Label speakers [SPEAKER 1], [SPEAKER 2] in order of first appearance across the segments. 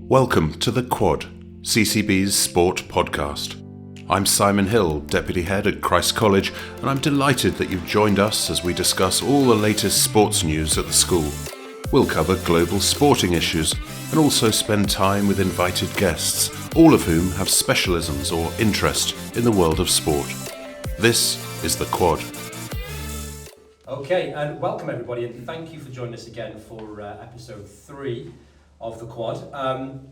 [SPEAKER 1] Welcome to The Quad, CCB's sport podcast. I'm Simon Hill, Deputy Head at Christ College, and I'm delighted that you've joined us as we discuss all the latest sports news at the school. We'll cover global sporting issues and also spend time with invited guests, all of whom have specialisms or interest in the world of sport. This is The Quad.
[SPEAKER 2] Okay, and welcome everybody, and thank you for joining us again for episode 3 of The Quad.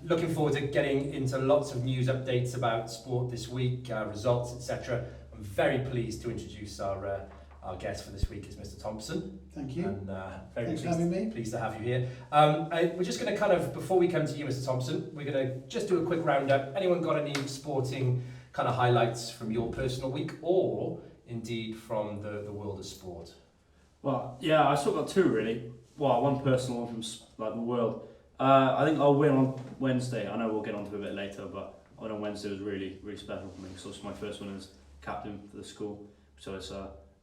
[SPEAKER 2] Looking forward to getting into lots of news updates about sport this week, results, etc. I'm very pleased to introduce our guest for this week is Mr. Thompson.
[SPEAKER 3] Thank you.
[SPEAKER 2] And
[SPEAKER 3] Thanks for having me.
[SPEAKER 2] Pleased to have you here. We're just going to before we come to you, Mr. Thompson, we're going to just do a quick roundup. Anyone got any sporting kind of highlights from your personal week, or indeed from the world of sport?
[SPEAKER 4] Well, yeah, I still got two really. Well, one personal, one from the world. I think I'll win on Wednesday. I know we'll get onto it a bit later, but on Wednesday was really, really special for me. So it's my first one as captain for the school. So it's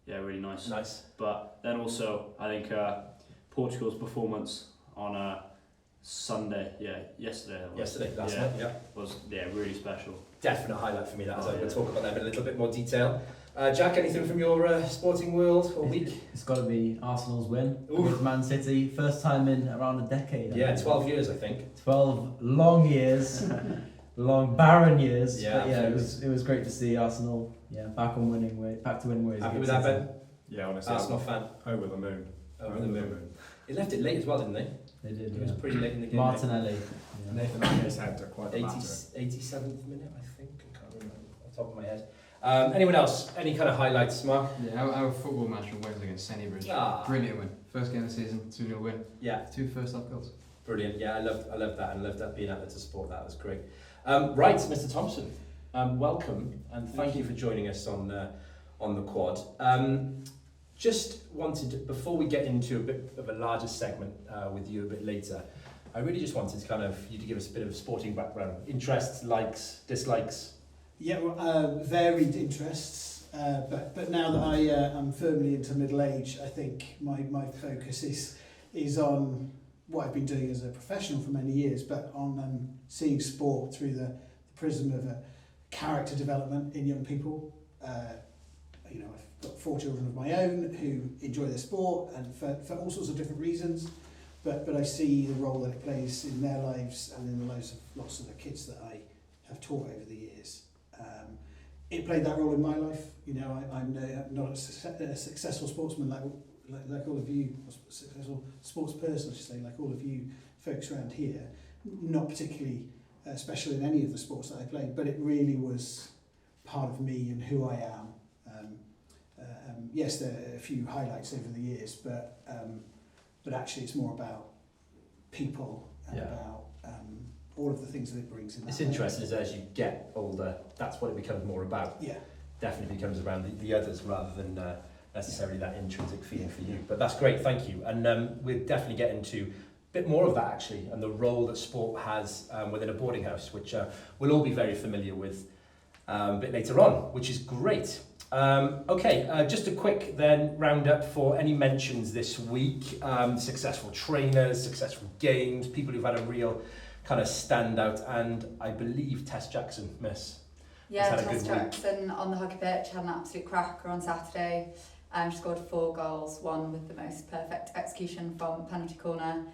[SPEAKER 4] really nice.
[SPEAKER 2] Nice.
[SPEAKER 4] But then also, I think Portugal's performance on Sunday, yesterday.
[SPEAKER 2] Last night, yeah.
[SPEAKER 4] Was really special.
[SPEAKER 2] Definite highlight for me, that, as I'm going to talk about that in a little bit more detail. Jack, anything from your sporting world or week?
[SPEAKER 5] It's got to be Arsenal's win
[SPEAKER 2] Oof.
[SPEAKER 5] with Man City. First time in around a decade.
[SPEAKER 2] Yeah, 12 years, I think.
[SPEAKER 5] 12 long years, long barren years.
[SPEAKER 2] Yeah,
[SPEAKER 5] but it was great to see Arsenal. Yeah, back to winning ways.
[SPEAKER 2] Happy with that, Ben?
[SPEAKER 6] Yeah, honestly,
[SPEAKER 2] Arsenal fan.
[SPEAKER 6] over the moon.
[SPEAKER 2] Over the moon. They left it late as well, didn't they?
[SPEAKER 5] They did.
[SPEAKER 2] It was pretty late in the game.
[SPEAKER 5] Martinelli. Yeah.
[SPEAKER 6] Nathan Aye's had quite a
[SPEAKER 2] 80,
[SPEAKER 6] matter.
[SPEAKER 2] 87th minute, I think. I can't remember off the top of my head. Anyone else? Any kind of highlights, Mark?
[SPEAKER 7] Yeah, our football match on Wednesday against Senny Bridge. Brilliant win. First game of the season, 2-0 win.
[SPEAKER 2] Yeah.
[SPEAKER 7] 2 first half goals.
[SPEAKER 2] Brilliant. Yeah, I loved that, and loved that being out there to support that. It was great. Right, Mr. Thompson, welcome, and thank you for joining us on the Quad. Just wanted, before we get into a bit of a larger segment with you a bit later, I really just wanted to you to give us a bit of a sporting background, interests, likes, dislikes.
[SPEAKER 3] Yeah, varied interests, but now that I am firmly into middle age, I think my focus is on what I've been doing as a professional for many years, but on seeing sport through the prism of character development in young people. I've got 4 children of my own who enjoy their sport and for all sorts of different reasons, but I see the role that it plays in their lives and in the lives of lots of the kids that I have taught over the years. It played that role in my life. I'm not a successful sportsman like all of you, successful sports person, I should say, like all of you folks around here. Not particularly special in any of the sports that I played, but it really was part of me and who I am. Yes, there are a few highlights over the years, but actually it's more about people and about all of the things that it brings in.
[SPEAKER 2] It's interesting as you get older, that's what it becomes more about.
[SPEAKER 3] Yeah.
[SPEAKER 2] Definitely becomes around the others rather than necessarily that intrinsic feeling for you. But that's great, thank you. And we'll definitely get into a bit more of that actually, and the role that sport has within a boarding house, which we'll all be very familiar with a bit later on, which is great. Just a quick then roundup for any mentions this week. Successful trainers, successful games, people who've had a real kind of standout, and I believe Tess Jackson, miss.
[SPEAKER 8] Yeah, Tess Jackson on the hockey pitch had an absolute cracker on Saturday. She scored 4 goals, one with the most perfect execution from penalty corner.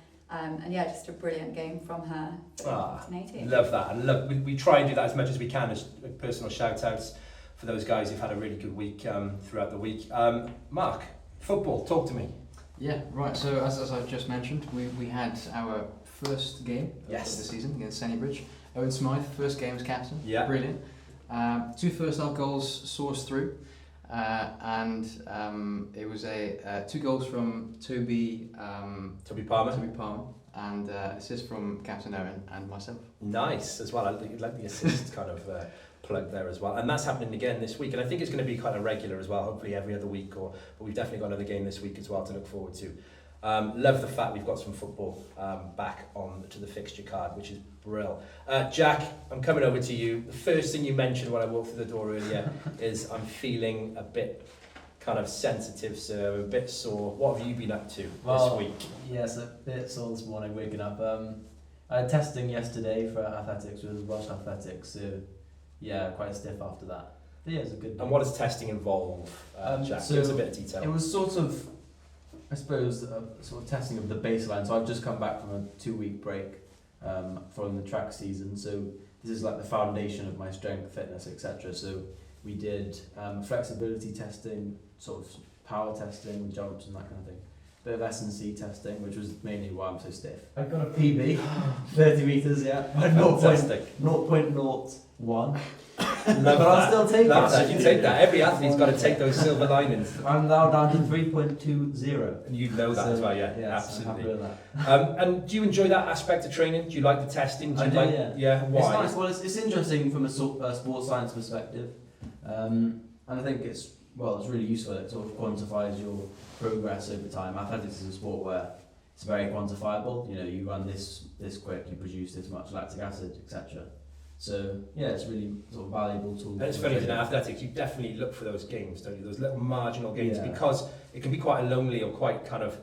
[SPEAKER 8] Just a brilliant game from her.
[SPEAKER 2] Love that, and look, we try and do that as much as we can as personal shout outs for those guys who've had a really good week throughout the week. Mark, football, talk to me.
[SPEAKER 7] Yeah, right. So as I've just mentioned, we had our first game of the season against Senny Bridge. Owen Smythe, first game as captain. Yeah. Brilliant. 2 first half goals saw us through. It was 2 goals from Toby Palmer and assist from Captain Owen and myself.
[SPEAKER 2] Nice as well. I like the assist plug there as well, and that's happening again this week, and I think it's going to be kind of regular as well, hopefully every other week, but we've definitely got another game this week as well to look forward to. Love the fact we've got some football back on to the fixture card, which is brilliant. Jack, I'm coming over to you. The first thing you mentioned when I walked through the door earlier is I'm feeling a bit kind of sensitive, so a bit sore. What have you been up to this week?
[SPEAKER 5] Yes, a bit sore this morning, waking up. I had testing yesterday for athletics with Welsh Athletics, so yeah, quite stiff after that. But yeah, it was a good day.
[SPEAKER 2] And what does testing involve, Jack?
[SPEAKER 5] so
[SPEAKER 2] Give us a bit of detail.
[SPEAKER 5] It was sort of, I suppose, sort of testing of the baseline. So I've just come back from a 2-week break following the track season. So this is like the foundation of my strength, fitness, etc. So we did flexibility testing, sort of power testing with jumps and that kind of thing. Bit of S&C testing, which was mainly why I'm so stiff. I got a PB, 30 metres, yeah.
[SPEAKER 2] Fantastic.
[SPEAKER 5] 0.01.
[SPEAKER 2] Love
[SPEAKER 5] But I'll still take
[SPEAKER 2] Love
[SPEAKER 5] it.
[SPEAKER 2] that. You take that. Every athlete's got to take those silver linings.
[SPEAKER 5] I'm now down to 3.20.
[SPEAKER 2] And you know that as well, yeah,
[SPEAKER 5] So I'm happy
[SPEAKER 2] absolutely.
[SPEAKER 5] with that.
[SPEAKER 2] And do you enjoy that aspect of training? Do you like the testing? Do you like,
[SPEAKER 5] yeah.
[SPEAKER 2] Why?
[SPEAKER 5] It's nice. Well, it's interesting from a sports science perspective, and I think it's really useful. It sort of quantifies your progress over time. Athletics is a sport where it's very quantifiable. You know, you run this quick, you produce this much lactic acid, etc. So yeah, it's really sort of valuable tool.
[SPEAKER 2] And it's funny, in athletics, you definitely look for those gains, don't you? Those little marginal gains,
[SPEAKER 5] Yeah.
[SPEAKER 2] because it can be quite a lonely or quite kind of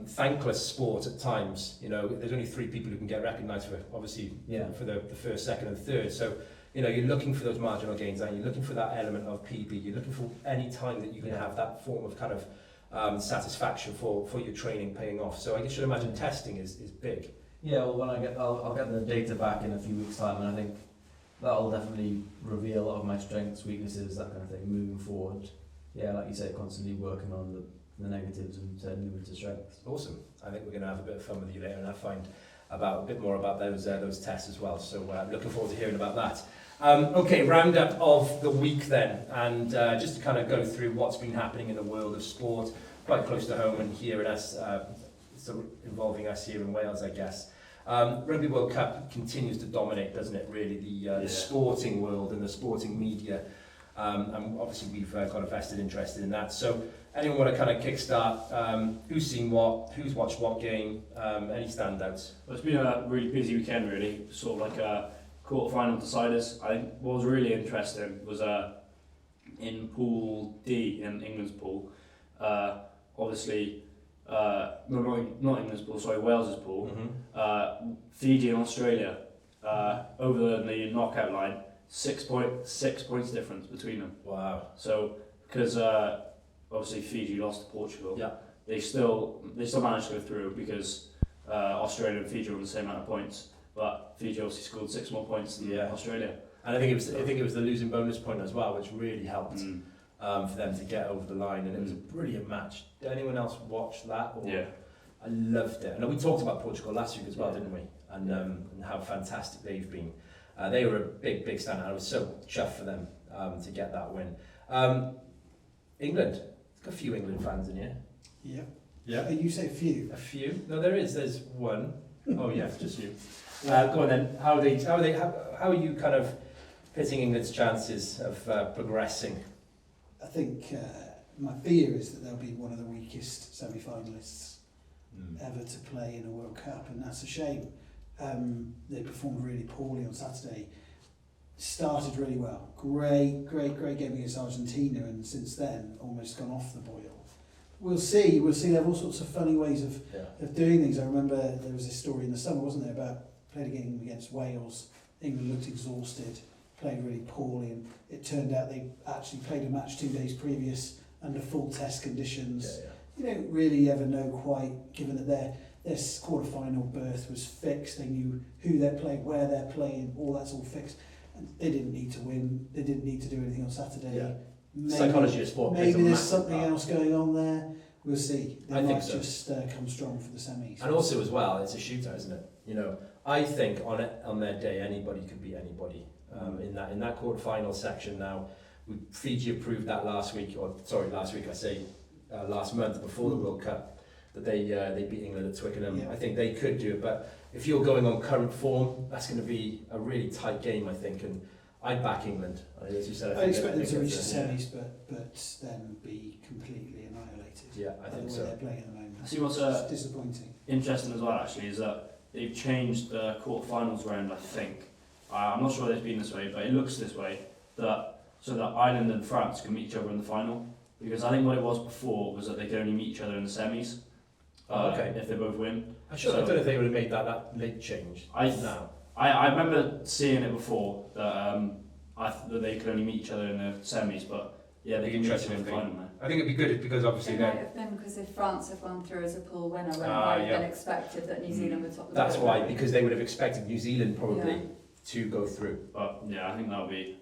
[SPEAKER 2] thankless sport at times. You know, there's only 3 people who can get recognised for, obviously, for the first, second, and third. So, you know, you're looking for those marginal gains, and you're looking for that element of PB. You're looking for any time that you can have that form of kind of satisfaction for your training paying off. So I should imagine testing is big.
[SPEAKER 5] Yeah, well, when I'll get the data back in a few weeks' time, and I think that'll definitely reveal a lot of my strengths, weaknesses, that kind of thing, moving forward. Yeah, like you say, constantly working on the negatives and turning them into strengths.
[SPEAKER 2] Awesome. I think we're going to have a bit of fun with you later, and I'll find a bit more about those tests as well. So I'm looking forward to hearing about that. Okay, roundup of the week then, and just to kind of go through what's been happening in the world of sport, quite close to home and here in us, so involving us here in Wales, I guess. Rugby World Cup continues to dominate, doesn't it, really, the sporting world and the sporting media. And obviously we've got a vested interest in that. So anyone want to kind of kickstart, who's seen what, who's watched what game, any standouts?
[SPEAKER 4] Well, it's been a really busy weekend, really, sort of like quarter-final deciders. I think what was really interesting was in Pool D, in England's pool, obviously, not England's pool, sorry, Wales's pool, Fiji and Australia, over the knockout line, 6 points difference between them.
[SPEAKER 2] Wow.
[SPEAKER 4] So, because obviously Fiji lost to Portugal,
[SPEAKER 2] Yeah.
[SPEAKER 4] they still managed to go through because Australia and Fiji were on the same amount of points, but Fiji obviously scored 6 more points than Australia.
[SPEAKER 2] And I think it was the losing bonus point as well, which really helped for them to get over the line, and it was a brilliant match. Did anyone else watch that? Or?
[SPEAKER 4] Yeah.
[SPEAKER 2] I loved it. And we talked about Portugal last week as well, didn't we? And how fantastic they've been. They were a big standout. I was so chuffed for them to get that win. England. There's got a few England fans in here.
[SPEAKER 3] Yeah.
[SPEAKER 2] Yeah.
[SPEAKER 3] You say few.
[SPEAKER 2] A few? No, there is. There's one. Oh yeah, just you. Go on then. How are you kind of pitting England's chances of progressing?
[SPEAKER 3] I think my fear is that they'll be one of the weakest semi-finalists ever to play in a World Cup, and that's a shame. They performed really poorly on Saturday. Started really well. Great game against Argentina, and since then almost gone off the boil. We'll see. They have all sorts of funny ways of doing things. I remember there was this story in the summer, wasn't there, about played a game against Wales. England looked exhausted, played really poorly, and it turned out they actually played a match 2 days previous under full test conditions. You don't really ever know quite, given that their quarter-final berth was fixed. They knew who they're playing, where they're playing, all that's all fixed. And they didn't need to win. They didn't need to do anything on Saturday.
[SPEAKER 2] Yeah.
[SPEAKER 3] Maybe,
[SPEAKER 2] Psychology of sport.
[SPEAKER 3] Maybe there's something else going on there. We'll see. They
[SPEAKER 2] I
[SPEAKER 3] might
[SPEAKER 2] think so.
[SPEAKER 3] just come strong for the semis.
[SPEAKER 2] And also as well, it's a shootout, isn't it? You know, I think on their day anybody could beat anybody. In that quarter-final section now, Fiji proved that last month before the World Cup, that they beat England at Twickenham.
[SPEAKER 3] Yeah.
[SPEAKER 2] I think they could do it, but if you're going on current form, that's going to be a really tight game, I think, and I'd back England. As you said,
[SPEAKER 3] I expect them to reach the semis, but then be completely annihilated.
[SPEAKER 2] Yeah, I think so.
[SPEAKER 3] The way they're playing at the moment.
[SPEAKER 4] I see what's
[SPEAKER 3] It's disappointing.
[SPEAKER 4] interesting as well, actually, is that they've changed the quarterfinals round, I think. I'm not sure it's been this way, but it looks this way, so that Ireland and France can meet each other in the final. Because I think what it was before was that they could only meet each other in the semis.
[SPEAKER 2] Okay.
[SPEAKER 4] If they both win.
[SPEAKER 2] I don't know if they would have made that late change.
[SPEAKER 4] I remember seeing it before that that they could only meet each other in the semis, but yeah, they can meet each other in the final now.
[SPEAKER 6] I think it'd be good because obviously
[SPEAKER 8] It might have been because if France had gone through as a pool winner, when it might have been expected that New Zealand would top the
[SPEAKER 2] That's
[SPEAKER 8] group.
[SPEAKER 2] why, because they would have expected New Zealand probably to go through.
[SPEAKER 4] But yeah, I think that would be.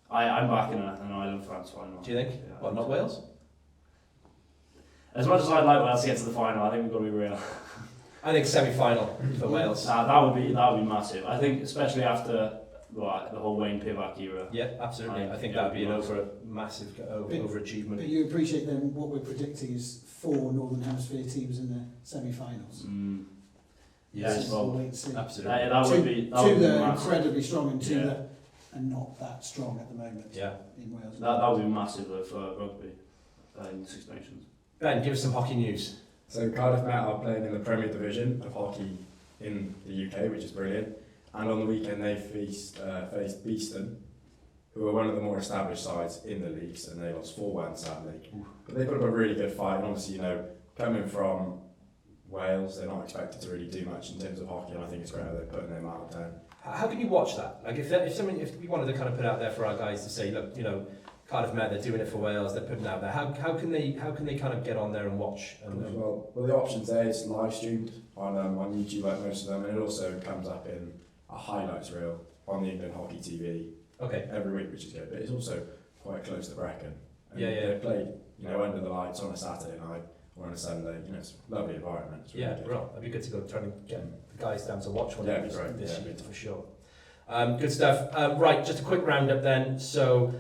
[SPEAKER 4] I'm backing an Ireland-France final.
[SPEAKER 2] Do you think?
[SPEAKER 4] Yeah,
[SPEAKER 2] Well, not Wales?
[SPEAKER 4] As much as I'd like Wales to get to the final, I think we've got to be real.
[SPEAKER 2] I think semi-final for Wales.
[SPEAKER 4] That would be massive. I think especially after the whole Wayne Pivac era.
[SPEAKER 2] Yeah, absolutely. I think that would be an massive overachievement.
[SPEAKER 3] But you appreciate then what we're predicting is 4 Northern Hemisphere teams in the semi-finals.
[SPEAKER 2] Yes,
[SPEAKER 3] So we'll wait and see.
[SPEAKER 2] absolutely.
[SPEAKER 4] That would be
[SPEAKER 3] two that are
[SPEAKER 4] massive.
[SPEAKER 3] incredibly strong and two
[SPEAKER 4] Yeah.
[SPEAKER 3] that are not that strong at the moment
[SPEAKER 2] Yeah.
[SPEAKER 3] in Wales.
[SPEAKER 4] That would be massive though for rugby in the Six Nations.
[SPEAKER 2] Ben, give us some hockey news.
[SPEAKER 6] So Cardiff Met are playing in the Premier Division of hockey in the UK, which is brilliant. And on the weekend they faced Beeston, who are one of the more established sides in the leagues, and they lost 4-1 sadly. But they put up a really good fight, and obviously, coming from Wales, they're not expected to really do much in terms of hockey, and I think it's great how they're putting their mark down.
[SPEAKER 2] How can you watch that? Like if we wanted to kind of put out there for our guys to say, look, Cardiff Met, they're doing it for Wales, they're putting it out there. How can they kind of get on there and watch?
[SPEAKER 6] Well, the options there is live streamed on YouTube like most of them, and it also comes up in a highlights reel on the England Hockey TV every week, which is good. But it's also quite close to Brecon. And they played, under the lights on a Saturday night or on a Sunday. It's a lovely environment. It's really good.
[SPEAKER 2] That'd be good to go try and get the guys down to watch one
[SPEAKER 6] It'd be great.
[SPEAKER 2] this year for sure. Good stuff. Right, just a quick roundup then. So,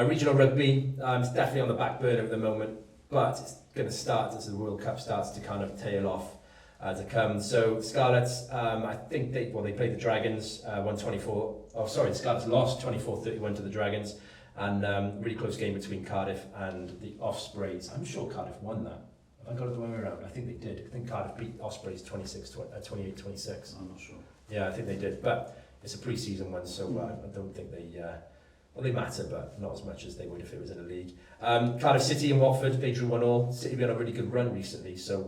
[SPEAKER 2] regional rugby, it's definitely on the back burner at the moment, but it's going to start as the World Cup starts to kind of tail off to come. So Scarlets, I think they played the Dragons, the Scarlets lost 24-31 to the Dragons, and really close game between Cardiff and the Ospreys. I'm sure Cardiff won that. Have I got it the way around? I think they did. I think Cardiff beat Ospreys 28-26.
[SPEAKER 4] I'm not sure.
[SPEAKER 2] Yeah, I think they did, but it's a pre-season one, so I don't think they matter, but not as much as they would if it was in a league. Cardiff City and Watford, they drew 1-1. City have been on a really good run recently, so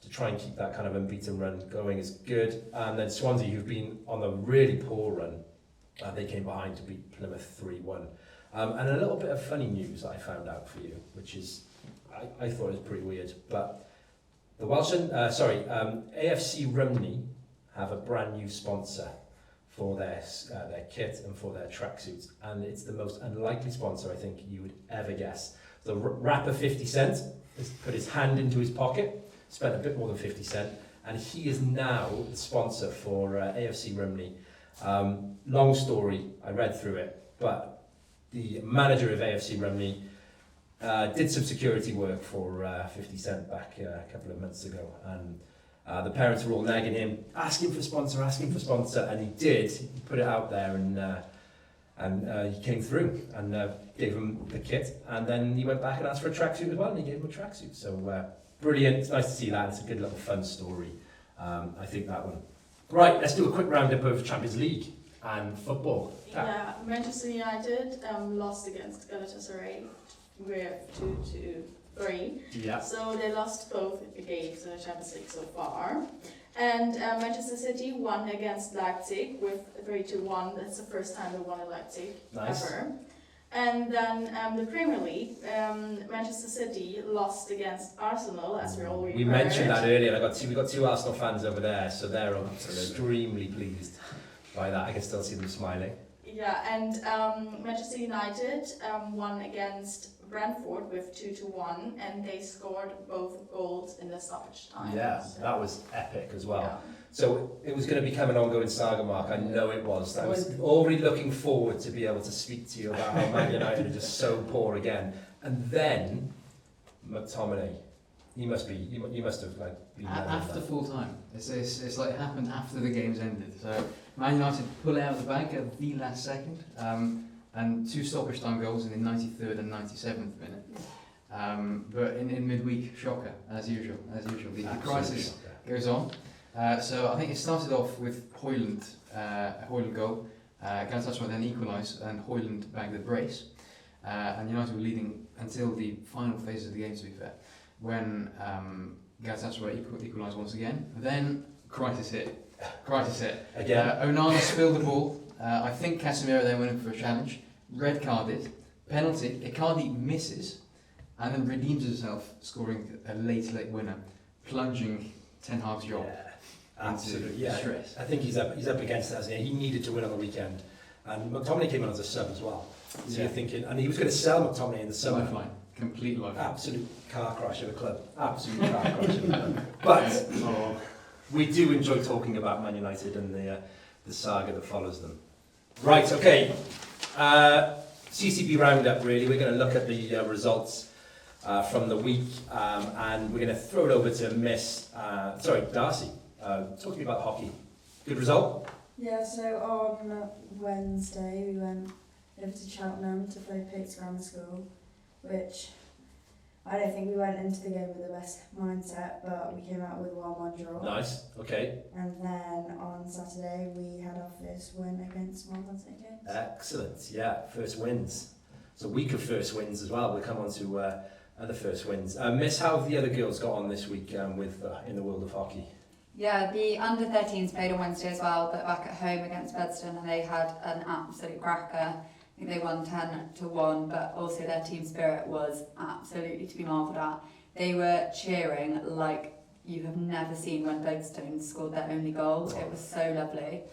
[SPEAKER 2] to try and keep that kind of unbeaten run going is good. And then Swansea, who've been on a really poor run, they came behind to beat Plymouth 3-1. And a little bit of funny news I found out for you, which is, I thought it was pretty weird, but the AFC Rumney have a brand new sponsor for their kit and for their tracksuits, and it's the most unlikely sponsor I think you would ever guess. The rapper 50 Cent has put his hand into his pocket, spent a bit more than 50 cent, and he is now the sponsor for AFC Rumney. Long story, I read through it, but the manager of AFC Rumney did some security work for 50 Cent back a couple of months ago, and the parents were all nagging him, asking for sponsor, and he did. He put it out there, and he came through and gave him the kit, and then he went back and asked for a tracksuit as well, and he gave him a tracksuit. So brilliant, it's nice to see that. It's a good little fun story. I think that one. Right, let's do a quick roundup of Champions League and football.
[SPEAKER 9] Yeah, Manchester United lost against Galatasaray with 2-3.
[SPEAKER 2] Yeah.
[SPEAKER 9] So they lost both games in the Champions League so far. And Manchester City won against Leipzig with 3-1. That's the first time they won at Leipzig ever. And then the Premier League, Manchester City lost against Arsenal, as we already
[SPEAKER 2] We
[SPEAKER 9] heard.
[SPEAKER 2] mentioned that earlier. We got two Arsenal fans over there, so they're extremely pleased by that. I can still see them smiling.
[SPEAKER 9] Yeah, and Manchester United won against Brentford with 2-1, and they scored both goals in the stoppage time.
[SPEAKER 2] Yeah,
[SPEAKER 9] so,
[SPEAKER 2] that was epic as well.
[SPEAKER 9] Yeah.
[SPEAKER 2] So it was going to become an ongoing saga, Mark. I know it was. I was already looking forward to be able to speak to you about how Man United are just so poor again. And then McTominay, you must have been
[SPEAKER 7] after full time. It's like it happened after the game's ended. So Man United pull it out of the bag at the last second, and two stoppage time goals in the 93rd and 97th minute. But in midweek, shocker as usual. The crisis goes on. So I think it started off with Højlund, a Højlund goal. Galatasaray then equalised, and Højlund bagged the brace. And United were leading until the final phase of the game, to be fair, when Galatasaray equalised once again. Then crisis hit.
[SPEAKER 2] Again.
[SPEAKER 7] Onana spilled the ball. I think Casemiro then went in for a challenge. Red carded. Penalty. Icardi misses. And then redeems himself, scoring a late winner. Plunging Ten Hag's job
[SPEAKER 2] Absolutely,
[SPEAKER 7] into distress.
[SPEAKER 2] I think he's up against that, hasn't he? He needed to win on the weekend. And McTominay came on as a sub as well. So you're thinking, and he was going to sell McTominay in the summer.
[SPEAKER 7] Lifeline. Complete lifeline.
[SPEAKER 2] Absolute car crash of a club. Absolute car crash of a club. But we do enjoy talking about Man United and the saga that follows them. Right, okay. CCB roundup, really. We're going to look at the results from the week, and we're going to throw it over to Darcy. Talk to me about hockey. Good result?
[SPEAKER 10] Yeah, so on Wednesday we went over to Cheltenham to play Pates Grammar School, which I don't think we went into the game with the best mindset, but we came out with a 1-1 draw.
[SPEAKER 2] Nice, okay.
[SPEAKER 10] And then on Saturday we had our first win against Malvern St James.
[SPEAKER 2] Excellent, yeah, first wins. So week of first wins as well. We'll come on to other first wins. Miss, how have the other girls got on this week with in the world of hockey?
[SPEAKER 8] Yeah, the under-13s played on Wednesday as well, but back at home against Bedston, and they had an absolute cracker. I think they won 10-1, but also their team spirit was absolutely to be marvelled at. They were cheering like you have never seen when Bedston scored their only goal. It was so lovely.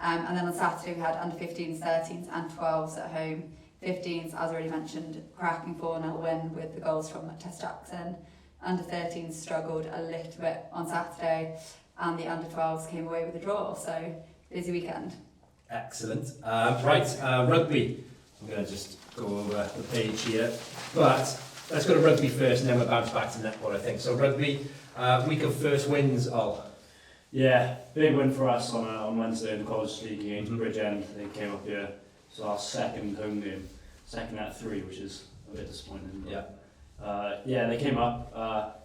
[SPEAKER 8] And then on Saturday we had under-15s, 13s and 12s at home. 15s, as already mentioned, cracking 4-0 win with the goals from Tess Jackson. Under-13s struggled a little bit on Saturday, and the under-12s came away with a draw, so busy weekend.
[SPEAKER 2] Excellent. Rugby. I'm going to just go over the page here, but let's go to rugby first and then we'll bounce back to netball, I think. So rugby, week of first wins,
[SPEAKER 4] Yeah, big win for us on Wednesday in the College League against Bridgend. They came up here. It's our second home game, second out of 3, which is a bit disappointing. But, they came up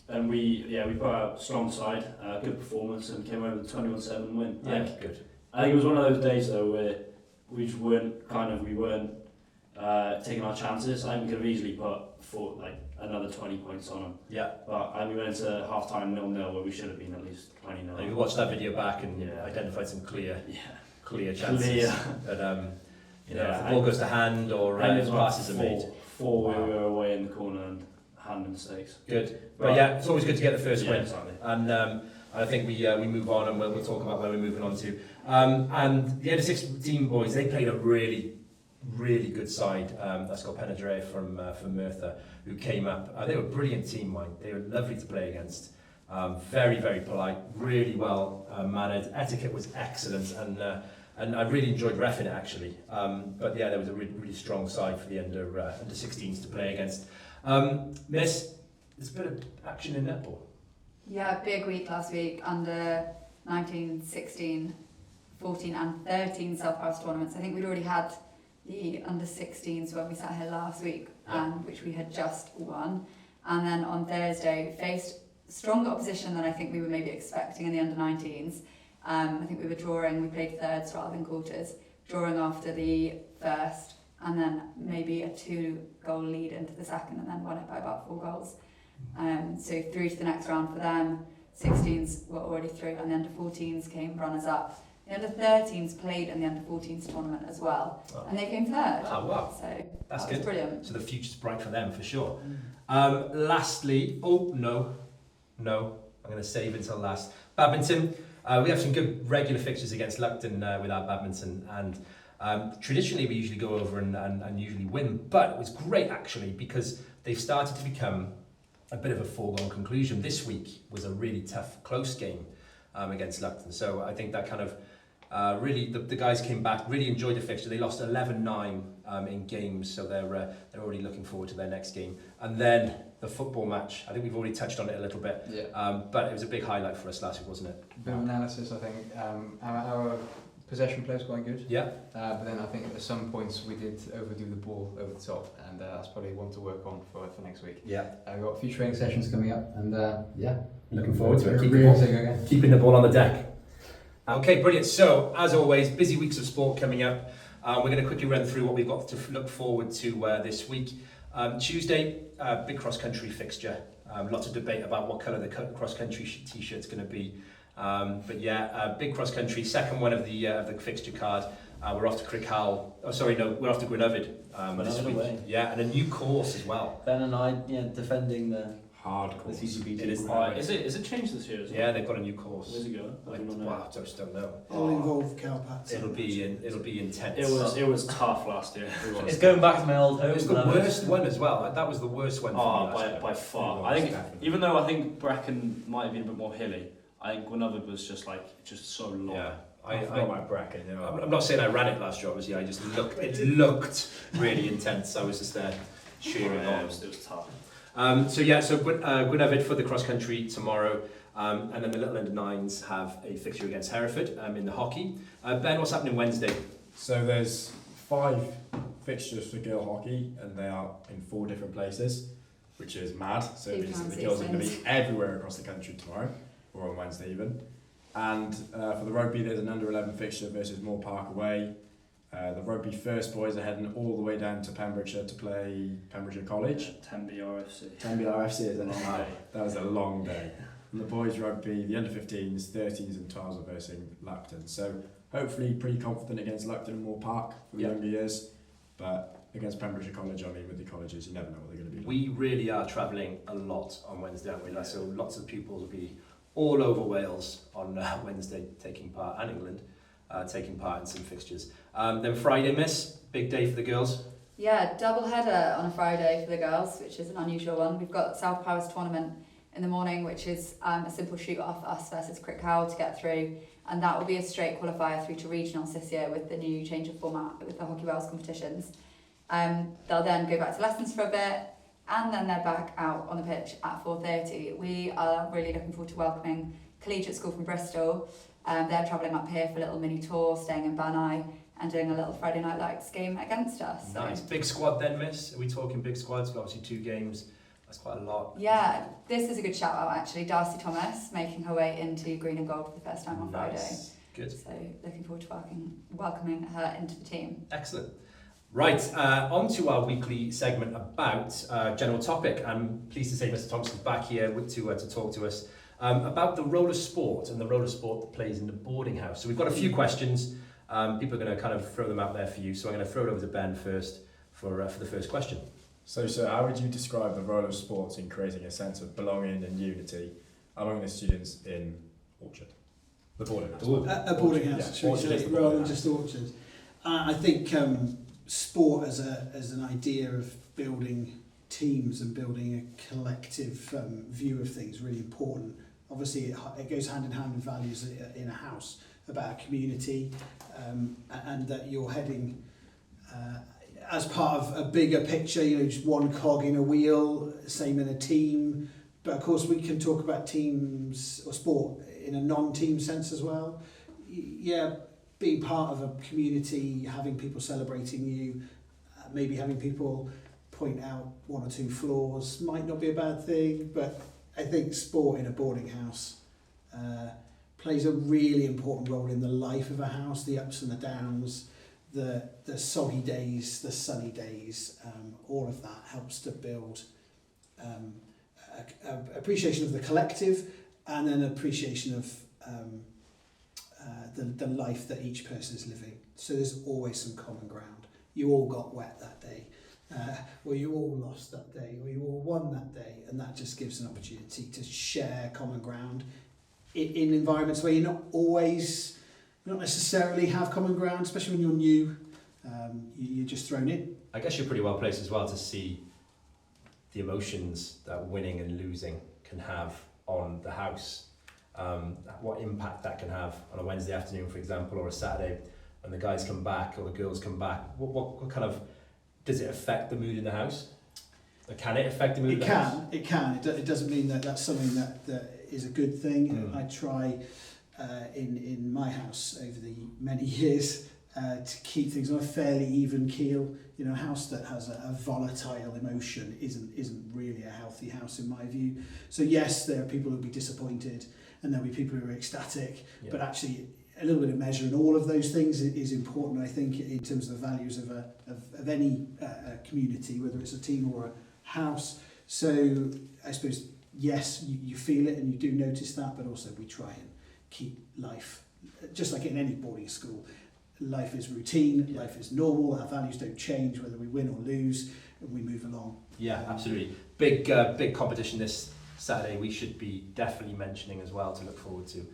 [SPEAKER 4] and we put out a strong side, good performance, and came away with a 21-7 win.
[SPEAKER 2] Good.
[SPEAKER 4] I think it was one of those days though where we just weren't taking our chances. I think we could have easily put another 20 points on them. Yeah. But we went into half time 0-0 where we should have been at least 20-0.
[SPEAKER 2] And we watched that video back and identified some clear chances. But if the ball goes to hand or passes are made.
[SPEAKER 4] 4 where we were away in the corner and hand mistakes.
[SPEAKER 2] Good. But it's always good to get the first win. Exactly. And I think we move on and we'll talk about where we're moving on to. And the under-16 boys, they played a really, really good side. That's got Penadre from Merthyr, who came up. They were a brilliant team, Mike. They were lovely to play against. Very, very polite, really well mannered. Etiquette was excellent, and I really enjoyed reffing it actually. But there was a really, really strong side for the under-16s to play against. Miss, there's a bit of action in netball.
[SPEAKER 8] Yeah, big week last week, under 19, 16, 14 and 13 self-house tournaments. I think we'd already had the under-16s when we sat here last week, which we had just won. And then on Thursday, faced stronger opposition than I think we were maybe expecting in the under-19s. I think we played thirds rather than quarters, drawing after the first, and then maybe a 2-goal lead into the second, and then won it by about 4 goals. So through to the next round for them. 16s were already through, and the under-14s came runners up. The under-13s played in the under-14s tournament as well, and they came third.
[SPEAKER 2] Oh, wow.
[SPEAKER 8] So
[SPEAKER 2] that's
[SPEAKER 8] good. Brilliant.
[SPEAKER 2] So the future's bright for them, for sure. Lastly, I'm going to save until last. Badminton. We have some good regular fixtures against Loughton with our badminton, and traditionally we usually go over and usually win, but it was great actually because they've started to become a bit of a foregone conclusion. This week was a really tough, close game against Loughton, so I think that kind of really the guys came back, really enjoyed the fixture. They lost 11-9 in games, so they're already looking forward to their next game. And then the football match, I think we've already touched on it a little bit, but it was a big highlight for us last week, wasn't it?
[SPEAKER 7] A bit of analysis, I think. Our possession play was quite good.
[SPEAKER 2] Yeah.
[SPEAKER 7] But then I think at some points we did overdo the ball over the top, and that's probably one to work on for next week.
[SPEAKER 2] Yeah.
[SPEAKER 7] We've got a few training sessions coming up, and
[SPEAKER 2] looking forward to
[SPEAKER 7] it.
[SPEAKER 2] Keeping the ball on the deck. Okay, brilliant. So, as always, busy weeks of sport coming up. We're going to quickly run through what we've got to look forward to this week. Tuesday, big cross-country fixture Lots of debate about what colour the cross-country t-shirt's going to be. But yeah, big cross-country, second one of the fixture card. We're off to Crickhowell. Oh, sorry, no, we're off to Gwenavyd this week.
[SPEAKER 5] Away.
[SPEAKER 2] Yeah, and a new course as well.
[SPEAKER 5] Ben and I, defending the
[SPEAKER 6] Hardcore.
[SPEAKER 5] CCB.
[SPEAKER 2] It is.
[SPEAKER 4] Is it changed this year as well?
[SPEAKER 2] Yeah, they've got a new course.
[SPEAKER 4] Where's it going? I don't know.
[SPEAKER 2] Wow, I just don't know.
[SPEAKER 3] It'll involve cowpats.
[SPEAKER 2] It'll be intense.
[SPEAKER 4] It was tough last year.
[SPEAKER 5] It's going back to my old home.
[SPEAKER 2] It was the worst one as well. That was the worst one for me last year.
[SPEAKER 4] By far.
[SPEAKER 2] It
[SPEAKER 4] I
[SPEAKER 2] was,
[SPEAKER 4] think
[SPEAKER 2] definitely.
[SPEAKER 4] even though I think Brecon might have been a bit more hilly, I think Gwenavyd was just so long.
[SPEAKER 2] Yeah.
[SPEAKER 6] I forgot about Bracken. You know.
[SPEAKER 2] I'm not saying I ran it last year, obviously. I just it looked really intense. I was just there cheering on.
[SPEAKER 4] It was tough.
[SPEAKER 2] So Gwenavyd for the cross country tomorrow, and then the Little Under Nines have a fixture against Hereford in the hockey. Ben, what's happening Wednesday?
[SPEAKER 6] So there's 5 fixtures for girl hockey, and they are in 4 different places, which is mad. So it means that the girls are going to be everywhere across the country tomorrow, or on Wednesday even. And for the rugby, there's an under 11 fixture versus Moore Park away. The rugby first boys are heading all the way down to Pembrokeshire to play Pembrokeshire College.
[SPEAKER 4] Tenby RFC.
[SPEAKER 6] Tenby RFC is a long day. That was a long day. And the boys rugby, the under 15s, 13s and 12s are versing Lupton. So hopefully pretty confident against Lupton and Moore Park for the younger years. But against Pembrokeshire College, I mean, with the colleges, you never know what they're going to be like.
[SPEAKER 2] We really are travelling a lot on Wednesday, aren't we? Yeah. So lots of pupils will be all over Wales on Wednesday taking part, and England taking part in some fixtures. Then Friday, miss, big day for the girls.
[SPEAKER 8] Yeah, double header on a Friday for the girls, which is an unusual one. We've got South Powers tournament in the morning, which is a simple shoot-off, us versus Crickhowell to get through, and that will be a straight qualifier through to regionals this year with the new change of format with the Hockey Wales competitions. They'll then go back to lessons for a bit, and then they're back out on the pitch at 4:30. We are really looking forward to welcoming Collegiate School from Bristol. They're travelling up here for a little mini tour, staying in Banai, and doing a little Friday Night Lights game against us. So.
[SPEAKER 2] Nice. Big squad then, miss? Are we talking big squads? Obviously 2 games. That's quite a lot.
[SPEAKER 8] Yeah, this is a good shout out actually. Darcy Thomas making her way into green and gold for the first time on Friday.
[SPEAKER 2] Good.
[SPEAKER 8] So looking forward to welcoming her into the team.
[SPEAKER 2] Excellent. Right, on to our weekly segment about general topic. I'm pleased to say Mr. Thompson's back here to talk to us about the role of sport and the role of sport that plays in the boarding house. So we've got a few questions. People are going to kind of throw them out there for you. So I'm going to throw it over to Ben first for the first question.
[SPEAKER 6] So, sir, how would you describe the role of sports in creating a sense of belonging and unity among the students in Orchard? The boarding house.
[SPEAKER 3] A boarding house,
[SPEAKER 6] Yeah,
[SPEAKER 3] should we
[SPEAKER 6] Orchard
[SPEAKER 3] say,
[SPEAKER 6] is the
[SPEAKER 3] rather
[SPEAKER 6] boarding
[SPEAKER 3] than just Orchard. I think sport as an idea of building teams and building a collective view of things is really important. Obviously, it goes hand in hand with values in a house about a community, and that you're heading as part of a bigger picture, just one cog in a wheel, same in a team. But of course, we can talk about teams or sport in a non-team sense as well. Yeah, being part of a community, having people celebrating you, maybe having people point out 1 or 2 flaws might not be a bad thing, but I think sport in a boarding house plays a really important role in the life of a house, the ups and the downs, the soggy days, the sunny days, all of that helps to build appreciation of the collective, and then appreciation of the life that each person is living. So there's always some common ground. You all got wet that day, or you all lost that day, or you all won that day, and that just gives an opportunity to share common ground in environments where you're not necessarily have common ground, especially when you're new. You're just thrown in.
[SPEAKER 2] I guess you're pretty well placed as well to see the emotions that winning and losing can have on the house. What impact that can have on a Wednesday afternoon, for example, or a Saturday when the guys come back or the girls come back. What kind of, does it affect the mood in the house? Or can it affect the mood in the house?
[SPEAKER 3] It can. It doesn't mean that that's something that is a good thing. I try in my house over the many years to keep things on a fairly even keel. You know, a house that has a volatile emotion isn't really a healthy house in my view. So yes, there are people who'll be disappointed, and there'll be people who are ecstatic. Yeah. But actually, a little bit of measure in all of those things is important, I think, in terms of the values of any community, whether it's a team or a house. So I suppose yes, you feel it and you do notice that, but also we try and keep life, just like in any boarding school, life is routine, life is normal, our values don't change whether we win or lose, and we move along.
[SPEAKER 2] Yeah, absolutely. Big competition this Saturday we should be definitely mentioning as well to look forward to.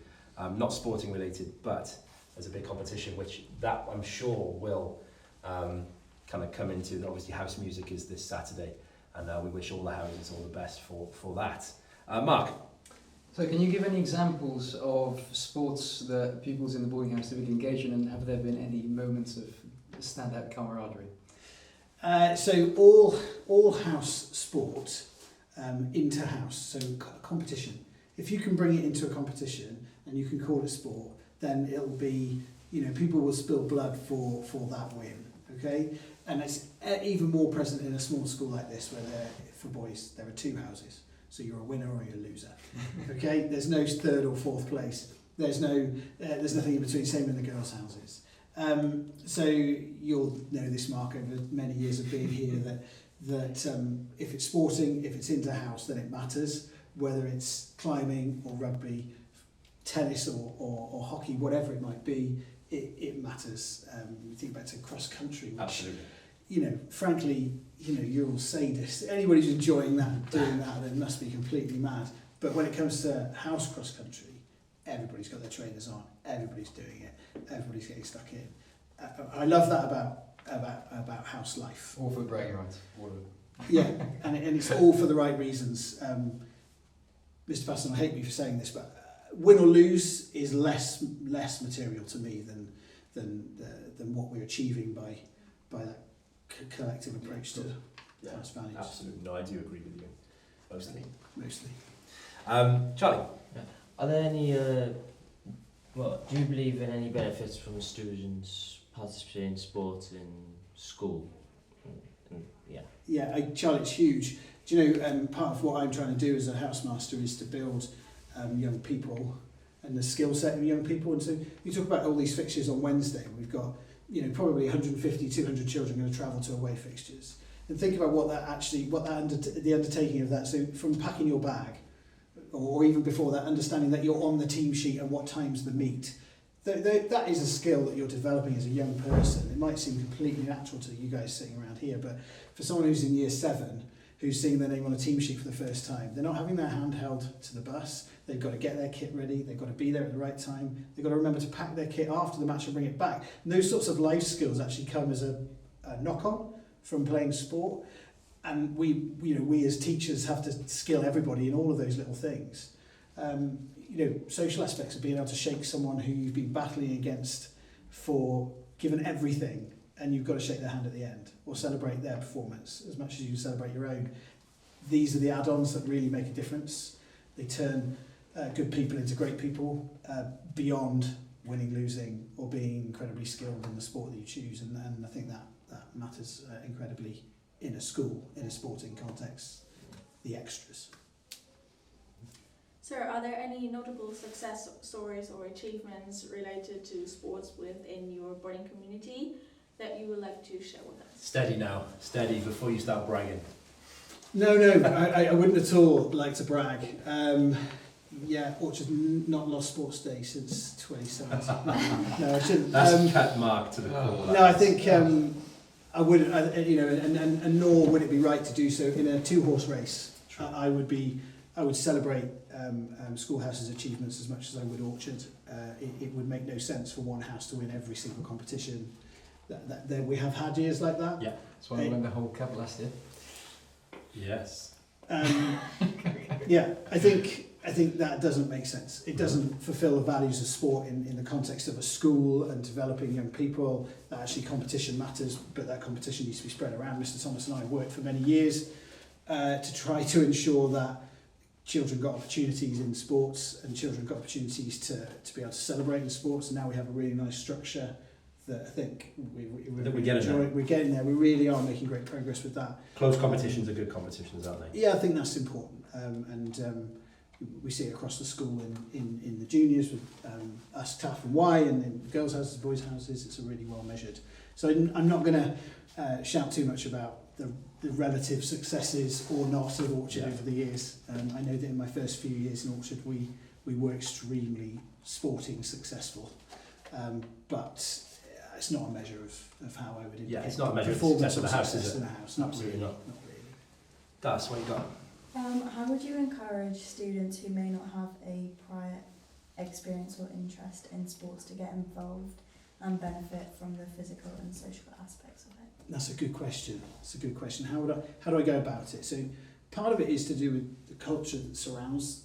[SPEAKER 2] Not sporting related, but there's a big competition which that I'm sure will kind of come into. Obviously house music is this Saturday, and we wish all the houses all the best for that. Mark?
[SPEAKER 7] So can you give any examples of sports that pupils in the boarding house typically engage in, and have there been any moments of standout camaraderie?
[SPEAKER 3] So all house sport, inter-house, so competition. If you can bring it into a competition and you can call it sport, then it'll be, people will spill blood for that win, okay? And it's even more present in a small school like this, where for boys there are 2 houses. So you're a winner or you're a loser. Okay, there's no 3rd or 4th place. There's nothing in between. Same in the girls' houses. So you'll know this, Mark, over many years of being here, that if it's sporting, if it's inter-house, then it matters. Whether it's climbing or rugby, tennis or hockey, whatever it might be, it matters. You think back to cross country, which,
[SPEAKER 2] absolutely.
[SPEAKER 3] Frankly, you're all sadists. Anybody who's enjoying that, doing that, they must be completely mad. But when it comes to house cross country, everybody's got their trainers on, everybody's doing it, everybody's getting stuck in. I love that about house life.
[SPEAKER 7] All for bragging rights.
[SPEAKER 3] Yeah, and it's all for the right reasons. Mr. Paston will hate me for saying this, but win or lose is less material to me than what we're achieving by that collective approach to house values.
[SPEAKER 2] Absolutely. No, I do agree with you. Mostly. Charlie?
[SPEAKER 11] Yeah. Are there any, do you believe in any benefits from students participating in sports in school?
[SPEAKER 3] Yeah, Charlie, it's huge. Do you know, part of what I'm trying to do as a housemaster is to build young people and the skill set of young people. And so you talk about all these fixtures on Wednesday. We've got, probably 150, 200 children going to travel to away fixtures. And think about the undertaking of that. So from packing your bag, or even before that, understanding that you're on the team sheet and what time's the meet. That is a skill that you're developing as a young person. It might seem completely natural to you guys sitting around here, but for someone who's in year 7, who's seeing their name on a team sheet for the first time, they're not having their hand held to the bus. They've got to get their kit ready. They've got to be there at the right time. They've got to remember to pack their kit after the match and bring it back. And those sorts of life skills actually come as a knock-on from playing sport. And we as teachers have to skill everybody in all of those little things. Social aspects of being able to shake someone who you've been battling against for giving everything, and you've got to shake their hand at the end, or celebrate their performance as much as you celebrate your own. These are the add-ons that really make a difference. They turn good people into great people, beyond winning, losing, or being incredibly skilled in the sport that you choose. And I think that matters incredibly in a school, in a sporting context, the extras.
[SPEAKER 9] Sir, are there any notable success stories or achievements related to sports within your boarding community that you would like to share with us?
[SPEAKER 2] Steady now. Steady before you start bragging.
[SPEAKER 3] No, I wouldn't at all like to brag. Orchard's not lost Sports Day since 2017. No, I shouldn't.
[SPEAKER 2] That's cut Mark to the core.
[SPEAKER 3] No, I think I wouldn't, and nor would it be right to do so in a 2-horse race. I would celebrate Schoolhouse's achievements as much as I would Orchard. It would make no sense for one house to win every single competition. That we have had years like that.
[SPEAKER 2] Yeah,
[SPEAKER 7] that's why we won the whole cup last year.
[SPEAKER 2] Yes.
[SPEAKER 3] I think that doesn't make sense. It doesn't fulfil the values of sport in the context of a school and developing young people. That actually competition matters, but that competition needs to be spread around. Mr. Thomas and I worked for many years to try to ensure that children got opportunities in sports and children got opportunities to be able to celebrate in sports. And now we have a really nice structure that I think we're getting there. We really are making great progress with that.
[SPEAKER 2] Close competitions are good competitions, aren't they?
[SPEAKER 3] Yeah, I think that's important. We see it across the school in the juniors with us, TAF and Y, and in girls' houses, boys' houses. It's a really well measured. So I'm not going to shout too much about the the relative successes or not of Orchard over the years. I know that in my first few years in Orchard we were extremely sporting successful, but it's not a measure of how I would indicate.
[SPEAKER 2] Yeah, it's not a measure of success of the house, is it?
[SPEAKER 3] In the house.
[SPEAKER 2] Absolutely not. That's what you got.
[SPEAKER 10] How would you encourage students who may not have a prior experience or interest in sports to get involved and benefit from the physical and social aspects of it?
[SPEAKER 3] That's a good question. It's a good question. How do I go about it? So part of it is to do with the culture that surrounds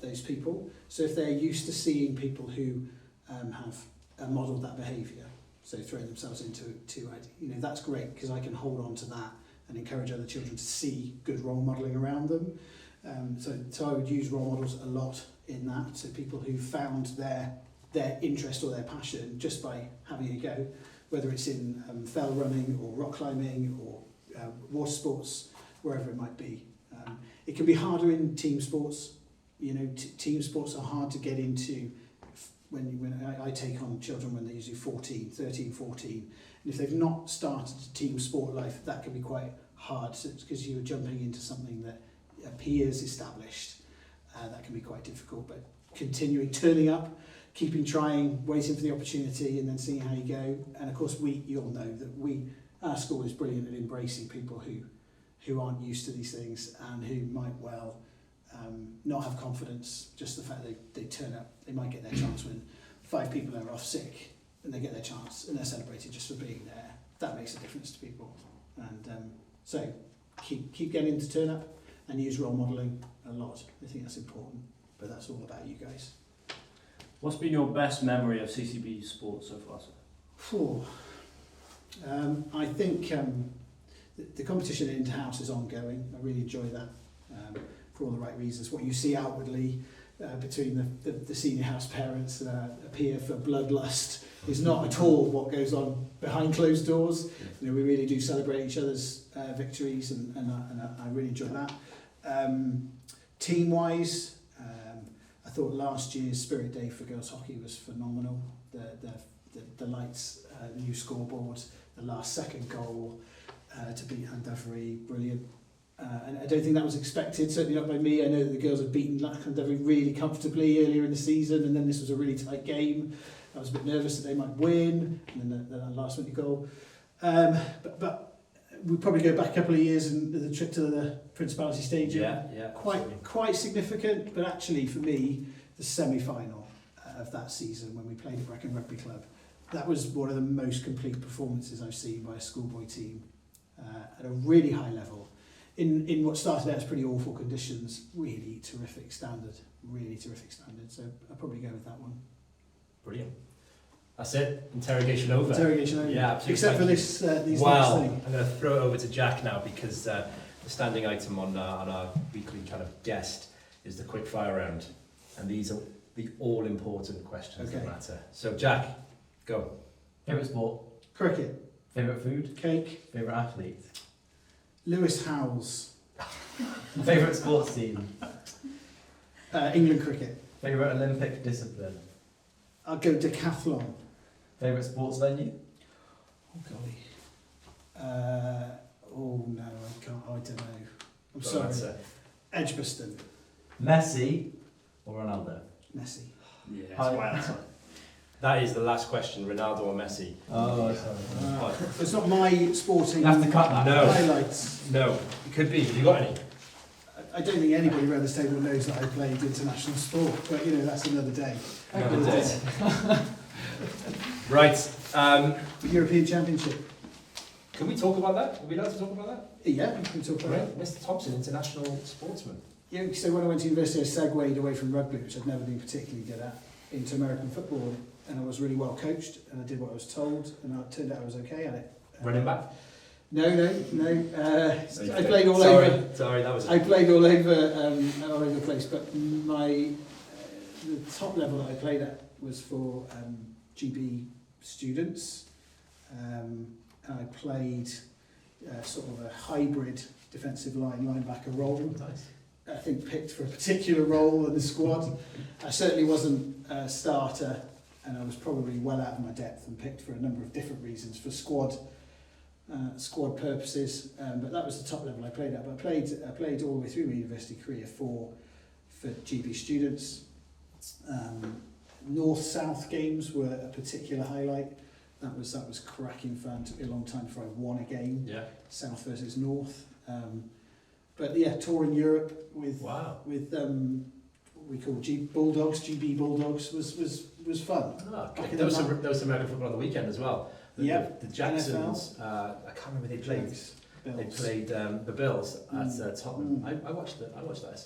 [SPEAKER 3] those people. So if they're used to seeing people who have modelled that behaviour, so throwing themselves into it, that's great because I can hold on to that and encourage other children to see good role modelling around them. So I would use role models a lot in that. So people who found their interest or their passion just by having a go, whether it's in fell running or rock climbing or water sports, wherever it might be. It can be harder in team sports. Team sports are hard to get into when I take on children when they're usually 13, 14. And if they've not started team sport life, that can be quite hard because you're jumping into something that appears established. That can be quite difficult, but turning up, keeping trying, waiting for the opportunity and then seeing how you go. And of course you'll know that our school is brilliant at embracing people who aren't used to these things and who might well not have confidence. Just the fact they turn up, they might get their chance when 5 people are off sick and they get their chance and they're celebrated just for being there. That makes a difference to people. And so keep getting to turn up and use role modelling a lot. I think that's important, but that's all about you guys.
[SPEAKER 4] What's been your best memory of CCB sports so far, sir?
[SPEAKER 3] I think the competition at Inter-House is ongoing. I really enjoy that for all the right reasons. What you see outwardly between the senior house parents appear for bloodlust is not at all what goes on behind closed doors. We really do celebrate each other's victories and I really enjoy that. Team-wise, I thought last year's Spirit Day for girls hockey was phenomenal. The lights, new scoreboard, the last second goal to beat Llandovery, brilliant. And I don't think that was expected, certainly not by me. I know that the girls had beaten Llandovery really comfortably earlier in the season, and then this was a really tight game. I was a bit nervous that they might win, and then the last minute goal. But we'll probably go back a couple of years and the trip to the Principality Stadium.
[SPEAKER 2] Yeah,
[SPEAKER 3] quite significant, but actually for me, the semi-final of that season when we played at Brecon Rugby Club, that was one of the most complete performances I've seen by a schoolboy team at a really high level. In what started out as pretty awful conditions, really terrific standard. So I'll probably go with that one.
[SPEAKER 2] Brilliant. That's it. Interrogation over. Yeah, absolutely.
[SPEAKER 3] Except for these things.
[SPEAKER 2] I'm going to throw it over to Jack now because the standing item on our weekly kind of guest is the quick fire round, and these are the all important questions that matter. So Jack, go.
[SPEAKER 5] Favourite sport?
[SPEAKER 3] Cricket.
[SPEAKER 5] Favourite food?
[SPEAKER 3] Cake.
[SPEAKER 5] Favourite athlete?
[SPEAKER 3] Lewis Howes.
[SPEAKER 5] Favourite sports team?
[SPEAKER 3] England cricket.
[SPEAKER 5] Favourite Olympic discipline?
[SPEAKER 3] I'll go decathlon.
[SPEAKER 5] Favourite sports venue?
[SPEAKER 3] Oh golly. Oh no, I can't. I don't know. I'm sorry. Edgbaston.
[SPEAKER 5] Messi or Ronaldo?
[SPEAKER 3] Messi.
[SPEAKER 4] Yeah, that's my answer.
[SPEAKER 2] That is the last question, Ronaldo or Messi.
[SPEAKER 5] Oh, sorry.
[SPEAKER 3] It's not my sporting
[SPEAKER 5] You have to cut that.
[SPEAKER 2] No.
[SPEAKER 3] highlights.
[SPEAKER 2] No, it could be. Have you got any?
[SPEAKER 3] I don't think anybody around this table knows that I played international sport, but that's another day.
[SPEAKER 2] Another day. Right.
[SPEAKER 3] European Championship.
[SPEAKER 2] Can we talk about that? Are we allowed to talk about that?
[SPEAKER 3] Yeah, we can talk about
[SPEAKER 2] Right. Mr. Thompson, international sportsman.
[SPEAKER 3] Yeah, so when I went to university, I segued away from rugby, which I'd never been particularly good at, into American football, and I was really well coached, and I did what I was told, and it turned out I was okay at it.
[SPEAKER 2] Running back?
[SPEAKER 3] No. I played all over.
[SPEAKER 2] Sorry, that was.
[SPEAKER 3] I played all over the place, but the top level that I played at was for GB students, and I played sort of a hybrid defensive linebacker role.
[SPEAKER 2] Nice.
[SPEAKER 3] I think picked for a particular role in the squad. I certainly wasn't a starter, and I was probably well out of my depth and picked for a number of different reasons for squad squad purposes, but that was the top level I played at. But I played all the way through my university career for GB students. North-South games were a particular highlight. That was cracking fun. Took me a long time before I won a game.
[SPEAKER 2] Yeah.
[SPEAKER 3] South versus North. But yeah, touring Europe with what we call GB Bulldogs was fun.
[SPEAKER 2] Oh, there was some American football on the weekend as well. The Jacksons. I can't remember who they played. They played the Bills at Tottenham. I watched it.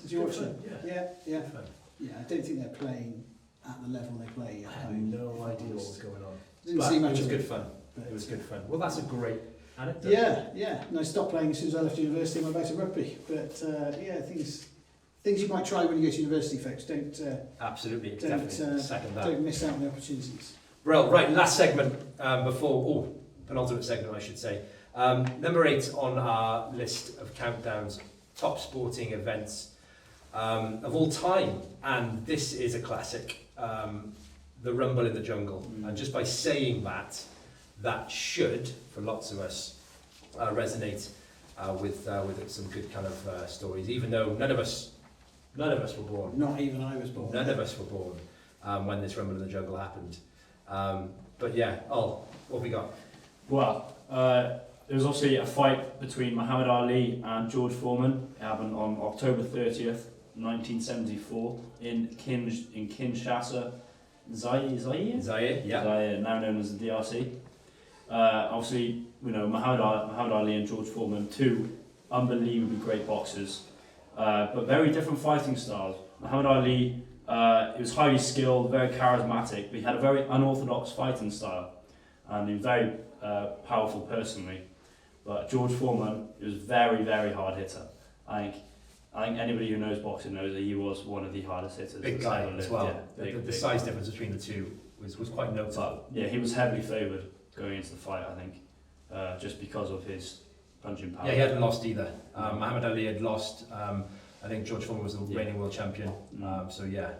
[SPEAKER 3] Did you watch it?
[SPEAKER 2] Yeah.
[SPEAKER 3] Yeah. I don't think they're playing at the level they play.
[SPEAKER 2] I have no idea what was going on.
[SPEAKER 3] Didn't see much.
[SPEAKER 2] It was
[SPEAKER 3] of
[SPEAKER 2] good fun. It was good fun. Well, that's a great anecdote.
[SPEAKER 3] Yeah. And I stopped playing as soon as I left university and went back to rugby. But things you might try when you go to university, folks.
[SPEAKER 2] Absolutely, definitely second that.
[SPEAKER 3] Don't miss out on the opportunities.
[SPEAKER 2] Well, right, last segment penultimate segment, I should say. Number 8 on our list of countdowns, top sporting events of all time, and this is a classic. The Rumble in the Jungle, and just by saying that should, for lots of us, resonate with some good kind of stories. Even though none of us were born.
[SPEAKER 3] Not even I was born.
[SPEAKER 2] None of us were born when this Rumble in the Jungle happened. But yeah, what have we got?
[SPEAKER 4] Well, there was obviously a fight between Muhammad Ali and George Foreman. It happened on October 30th, 1974, in Kinshasa. Zaire, now known as the DRC. Obviously, Muhammad Ali and George Foreman, two unbelievably great boxers, but very different fighting styles. Muhammad Ali, he was highly skilled, very charismatic, but he had a very unorthodox fighting style, and he was very powerful personally. But George Foreman, he was very, very hard hitter. I think anybody who knows boxing knows that he was one of the hardest hitters.
[SPEAKER 2] Big guy as well. Yeah, the size difference between the two was quite notable.
[SPEAKER 4] But, yeah, he was heavily favoured going into the fight, I think, just because of his punching power.
[SPEAKER 2] Yeah, he hadn't lost either. Muhammad Ali had lost. I think George Foreman was the reigning world champion. So yeah.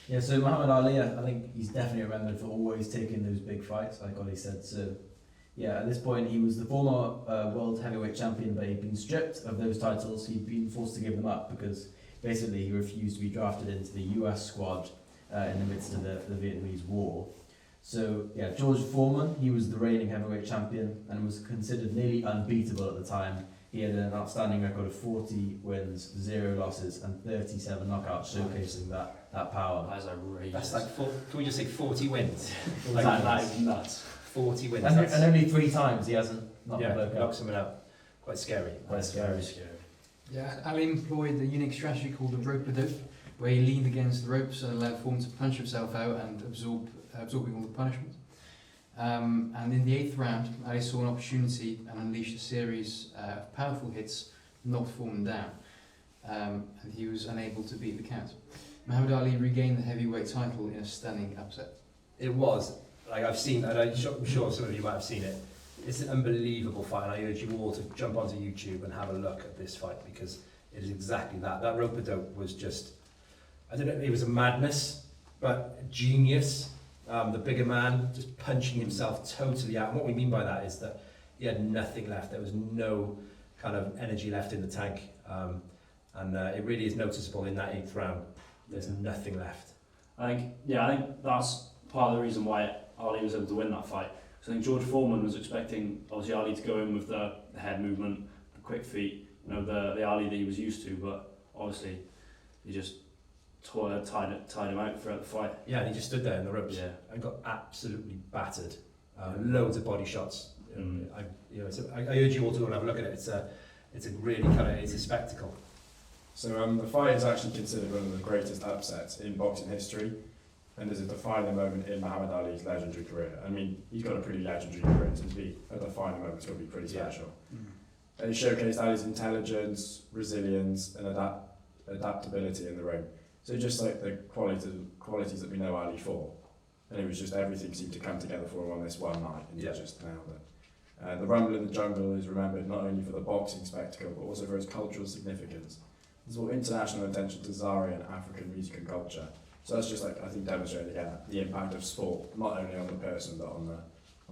[SPEAKER 5] Yeah, so Muhammad Ali, I think he's definitely remembered for always taking those big fights, like Ollie said. So yeah, at this point he was the former world heavyweight champion, but he'd been stripped of those titles. He'd been forced to give them up because basically he refused to be drafted into the US squad in the midst of the Vietnamese War. So yeah, George Foreman, he was the reigning heavyweight champion and was considered nearly unbeatable at the time. He had an outstanding record of 40 wins, 0 losses, and 37 knockouts, showcasing that power.
[SPEAKER 4] That is outrageous.
[SPEAKER 2] That's like, can we just say 40 wins?
[SPEAKER 4] That is nuts.
[SPEAKER 2] 40 wins.
[SPEAKER 5] And only 3 times he hasn't knocked the bloke out.
[SPEAKER 2] Knocked someone out. Quite scary.
[SPEAKER 4] Scary.
[SPEAKER 7] Yeah, Ali employed a unique strategy called the rope-a-dope, where he leaned against the ropes and allowed Foreman to punch himself out and absorbing all the punishment. And in the 8th round, Ali saw an opportunity and unleashed a series of powerful hits, knocked Foreman down, and he was unable to beat the count. Muhammad Ali regained the heavyweight title in a stunning upset.
[SPEAKER 2] It was. Like I've seen, and I'm sure some of you might have seen it. It's an unbelievable fight, and I urge you all to jump onto YouTube and have a look at this fight because it is exactly that. That rope-a-dope was just, I don't know, it was a madness, but genius. The bigger man just punching himself totally out. And what we mean by that is that he had nothing left. There was no kind of energy left in the tank. And it really is noticeable in that 8th round. There's nothing left.
[SPEAKER 4] I think that's part of the reason why Ali was able to win that fight. So I think George Foreman was expecting obviously Ali to go in with the head movement, the quick feet, the Ali that he was used to, but obviously he just tied him out throughout the fight.
[SPEAKER 2] Yeah, and he just stood there in the ropes and got absolutely battered. Loads of body shots. I urge you all to go and have a look at it. It's a really it's a spectacle.
[SPEAKER 6] So the fight is actually considered one of the greatest upsets in boxing history, and is a defining moment in Muhammad Ali's legendary career. I mean, he's got a pretty legendary career, so to be a defining moment is going to be pretty special. And it showcased Ali's intelligence, resilience, and adaptability in the ring. So just like the qualities that we know Ali for, and it was just everything seemed to come together for him on this one night, and he just nailed it. The Rumble in the Jungle is remembered not only for the boxing spectacle, but also for its cultural significance. There's more international attention to Zaire and African music and culture. So that's just I think demonstrating again the impact of sport, not only on the person but on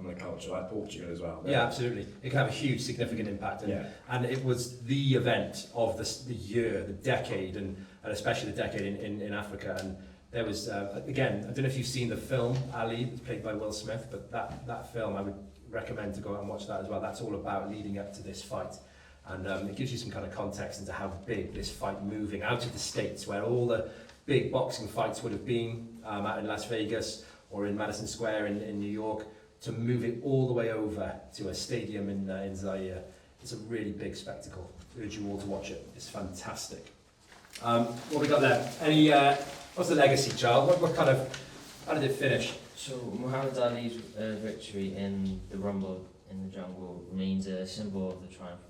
[SPEAKER 6] on the culture, like Portugal as well.
[SPEAKER 2] Yeah, absolutely. It can have a huge, significant impact. And it was the event of the year, the decade, and especially the decade in Africa. And there was, again, I don't know if you've seen the film, Ali, it's played by Will Smith, but that film, I would recommend to go out and watch that as well. That's all about leading up to this fight. And it gives you some kind of context into how big this fight moving out of the States, where all the big boxing fights would have been out in Las Vegas or in Madison Square in New York, to move it all the way over to a stadium in Zaire. It's a really big spectacle. I urge you all to watch it. It's fantastic. What we got there? What's the legacy, Charles? What kind of, how did it finish?
[SPEAKER 11] So Muhammad Ali's victory in the Rumble in the Jungle remains a symbol of the triumph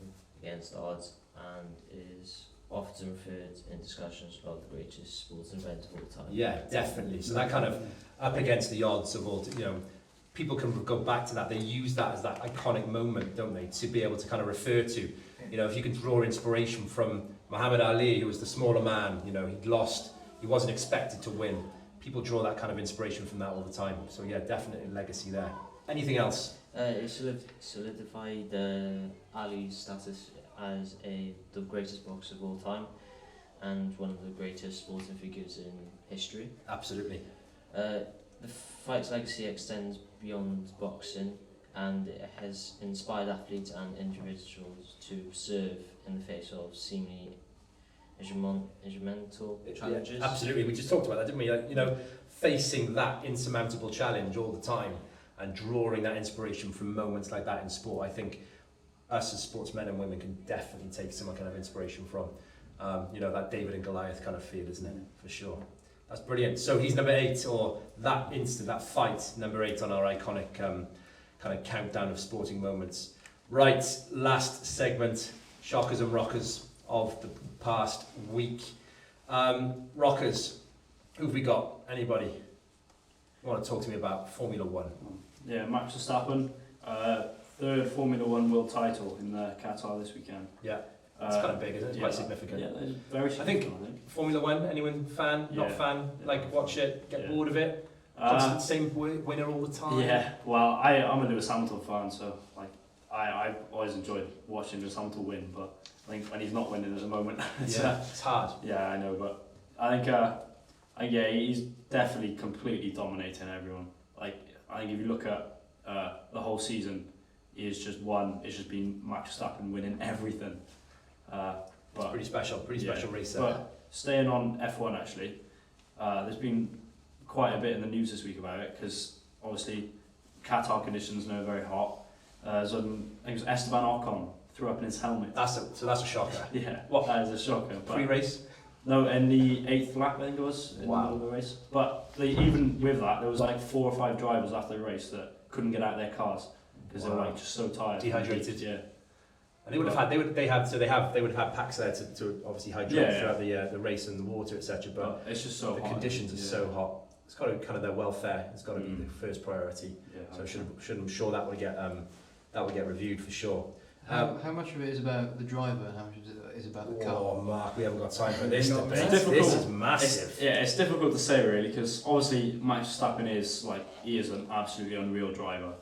[SPEAKER 11] against odds, and is often referred in discussions about the greatest sports event of all time.
[SPEAKER 2] Yeah, definitely. So that kind of up against the odds of all, people can go back to that. They use that as that iconic moment, don't they, to be able to kind of refer to. If you can draw inspiration from Muhammad Ali, who was the smaller man, he'd lost, he wasn't expected to win. People draw that kind of inspiration from that all the time. So yeah, definitely legacy there. Anything else?
[SPEAKER 11] It solidified Ali's status as the greatest boxer of all time, and one of the greatest sporting figures in history.
[SPEAKER 2] Absolutely.
[SPEAKER 11] The fight's legacy extends beyond boxing, and it has inspired athletes and individuals to persevere in the face of seemingly insurmountable challenges.
[SPEAKER 2] Yeah, absolutely. We just talked about that, didn't we? Facing that insurmountable challenge all the time and drawing that inspiration from moments like that in sport. I think us as sportsmen and women can definitely take some kind of inspiration from. That David and Goliath kind of feel, isn't it? For sure. That's brilliant. So he's number 8, or that instant, that fight, number 8 on our iconic kind of countdown of sporting moments. Right, last segment, shockers and rockers of the past week. Rockers, who have we got? Anybody? You want to talk to me about Formula 1?
[SPEAKER 4] Yeah, Max Verstappen, 3rd Formula 1 world title in Qatar this weekend.
[SPEAKER 2] Yeah, it's kind of big, isn't it? It's quite significant.
[SPEAKER 4] Yeah, it's very significant, I think.
[SPEAKER 2] Formula 1, anyone fan, not fan, watch it, get bored of it? Same winner all the time?
[SPEAKER 4] Yeah, well, I'm a Lewis Hamilton fan, so I always enjoyed watching Lewis Hamilton win, but I think when he's not winning at the moment,
[SPEAKER 2] it's hard.
[SPEAKER 4] Yeah, I know, but I think he's definitely completely dominating everyone. I think if you look at the whole season, it's just been Max Verstappen winning everything.
[SPEAKER 2] It's pretty special race there.
[SPEAKER 4] But staying on F1 actually, there's been quite a bit in the news this week about it, because obviously Qatar conditions are very hot. I think it was Esteban Ocon threw up in his helmet.
[SPEAKER 2] That's a shocker.
[SPEAKER 4] Yeah, that is a shocker.
[SPEAKER 2] Pre-race?
[SPEAKER 4] No, in the 8th lap, I think it was, in the middle of the race. But even with that, there was 4 or 5 drivers after the race that couldn't get out of their cars because they were just so tired.
[SPEAKER 2] Dehydrated.
[SPEAKER 4] Yeah.
[SPEAKER 2] And they would have had packs there to obviously hydrate throughout the race and the water, etc. But
[SPEAKER 4] it's just so
[SPEAKER 2] the
[SPEAKER 4] hot.
[SPEAKER 2] Conditions are so hot. It's got to be kind of their welfare. It's got to be the first priority. Yeah, so I'm sure that would get reviewed for sure.
[SPEAKER 7] How much of it is about the driver and how much of it is about the car?
[SPEAKER 2] Oh, Mark, we haven't got time for this debate. This is massive.
[SPEAKER 4] It's difficult to say really, because obviously Max Verstappen is an absolutely unreal driver,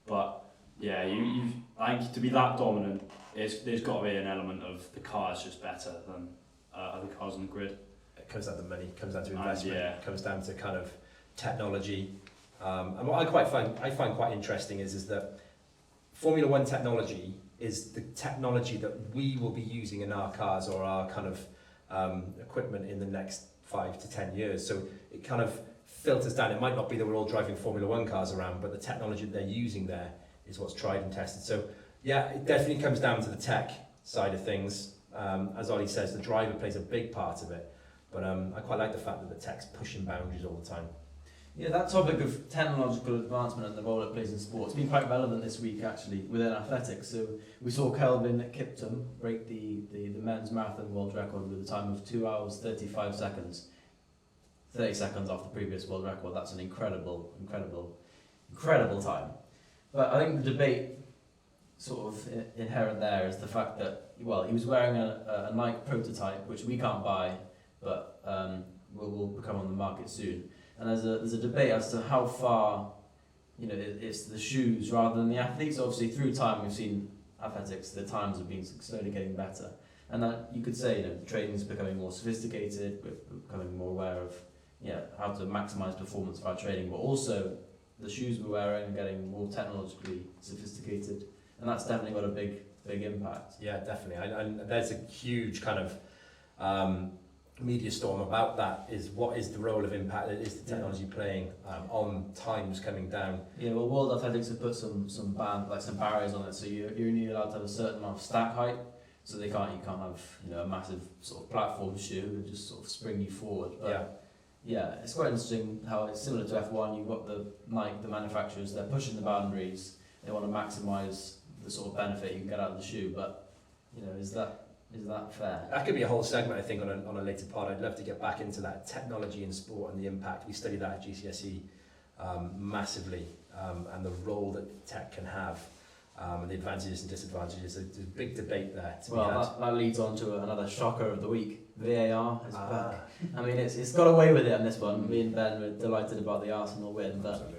[SPEAKER 4] but yeah, I think to be that dominant, there's got to be an element of the car is just better than other cars on the grid.
[SPEAKER 2] It comes down to money, it comes down to investment, it comes down to kind of technology. And what I find quite interesting is that Formula 1 technology is the technology that we will be using in our cars or our kind of equipment in the next 5 to 10 years. So it kind of filters down. It might not be that we're all driving Formula 1 cars around, but the technology that they're using there is what's tried and tested. So yeah, it definitely comes down to the tech side of things. As Ollie says, the driver plays a big part of it, but I quite like the fact that the tech's pushing boundaries all the time.
[SPEAKER 5] Yeah, that topic of technological advancement and the role it plays in sport has been quite relevant this week actually within athletics. So we saw Kelvin Kiptum break the men's marathon world record with a time of 2 hours 35 seconds. 30 seconds off the previous world record. That's an incredible time. But I think the debate sort of inherent there is the fact that, well, he was wearing a Nike prototype, which we can't buy, but will become on the market soon. And there's a debate as to how far it's the shoes rather than the athletes. Obviously, through time, we've seen athletics, the times have been slowly getting better. And that you could say, training is becoming more sophisticated, we're becoming more aware of how to maximise performance of our training, but also the shoes we're wearing are getting more technologically sophisticated, and that's definitely got a big impact.
[SPEAKER 2] Yeah, definitely. And there's a huge kind of media storm about that. Is what is the role of impact? Is the technology playing on times coming down?
[SPEAKER 5] Yeah, well, World Athletics have put some barriers on it, so you're only allowed to have a certain amount of stack height. So you can't have a massive sort of platform shoe that just sort of spring you forward. But yeah, it's quite interesting how it's similar to F1. You've got the manufacturers, they're pushing the boundaries. They want to maximise the sort of benefit you can get out of the shoe. But is that fair?
[SPEAKER 2] That could be a whole segment, I think, on a later pod. I'd love to get back into that technology in sport and the impact. We study that at GCSE massively, and the role that tech can have. And the advantages and disadvantages. There's a big debate there.
[SPEAKER 5] That leads on to another shocker of the week. VAR is back. I mean, it's got away with it on this one. Me and Ben were delighted about the Arsenal win, but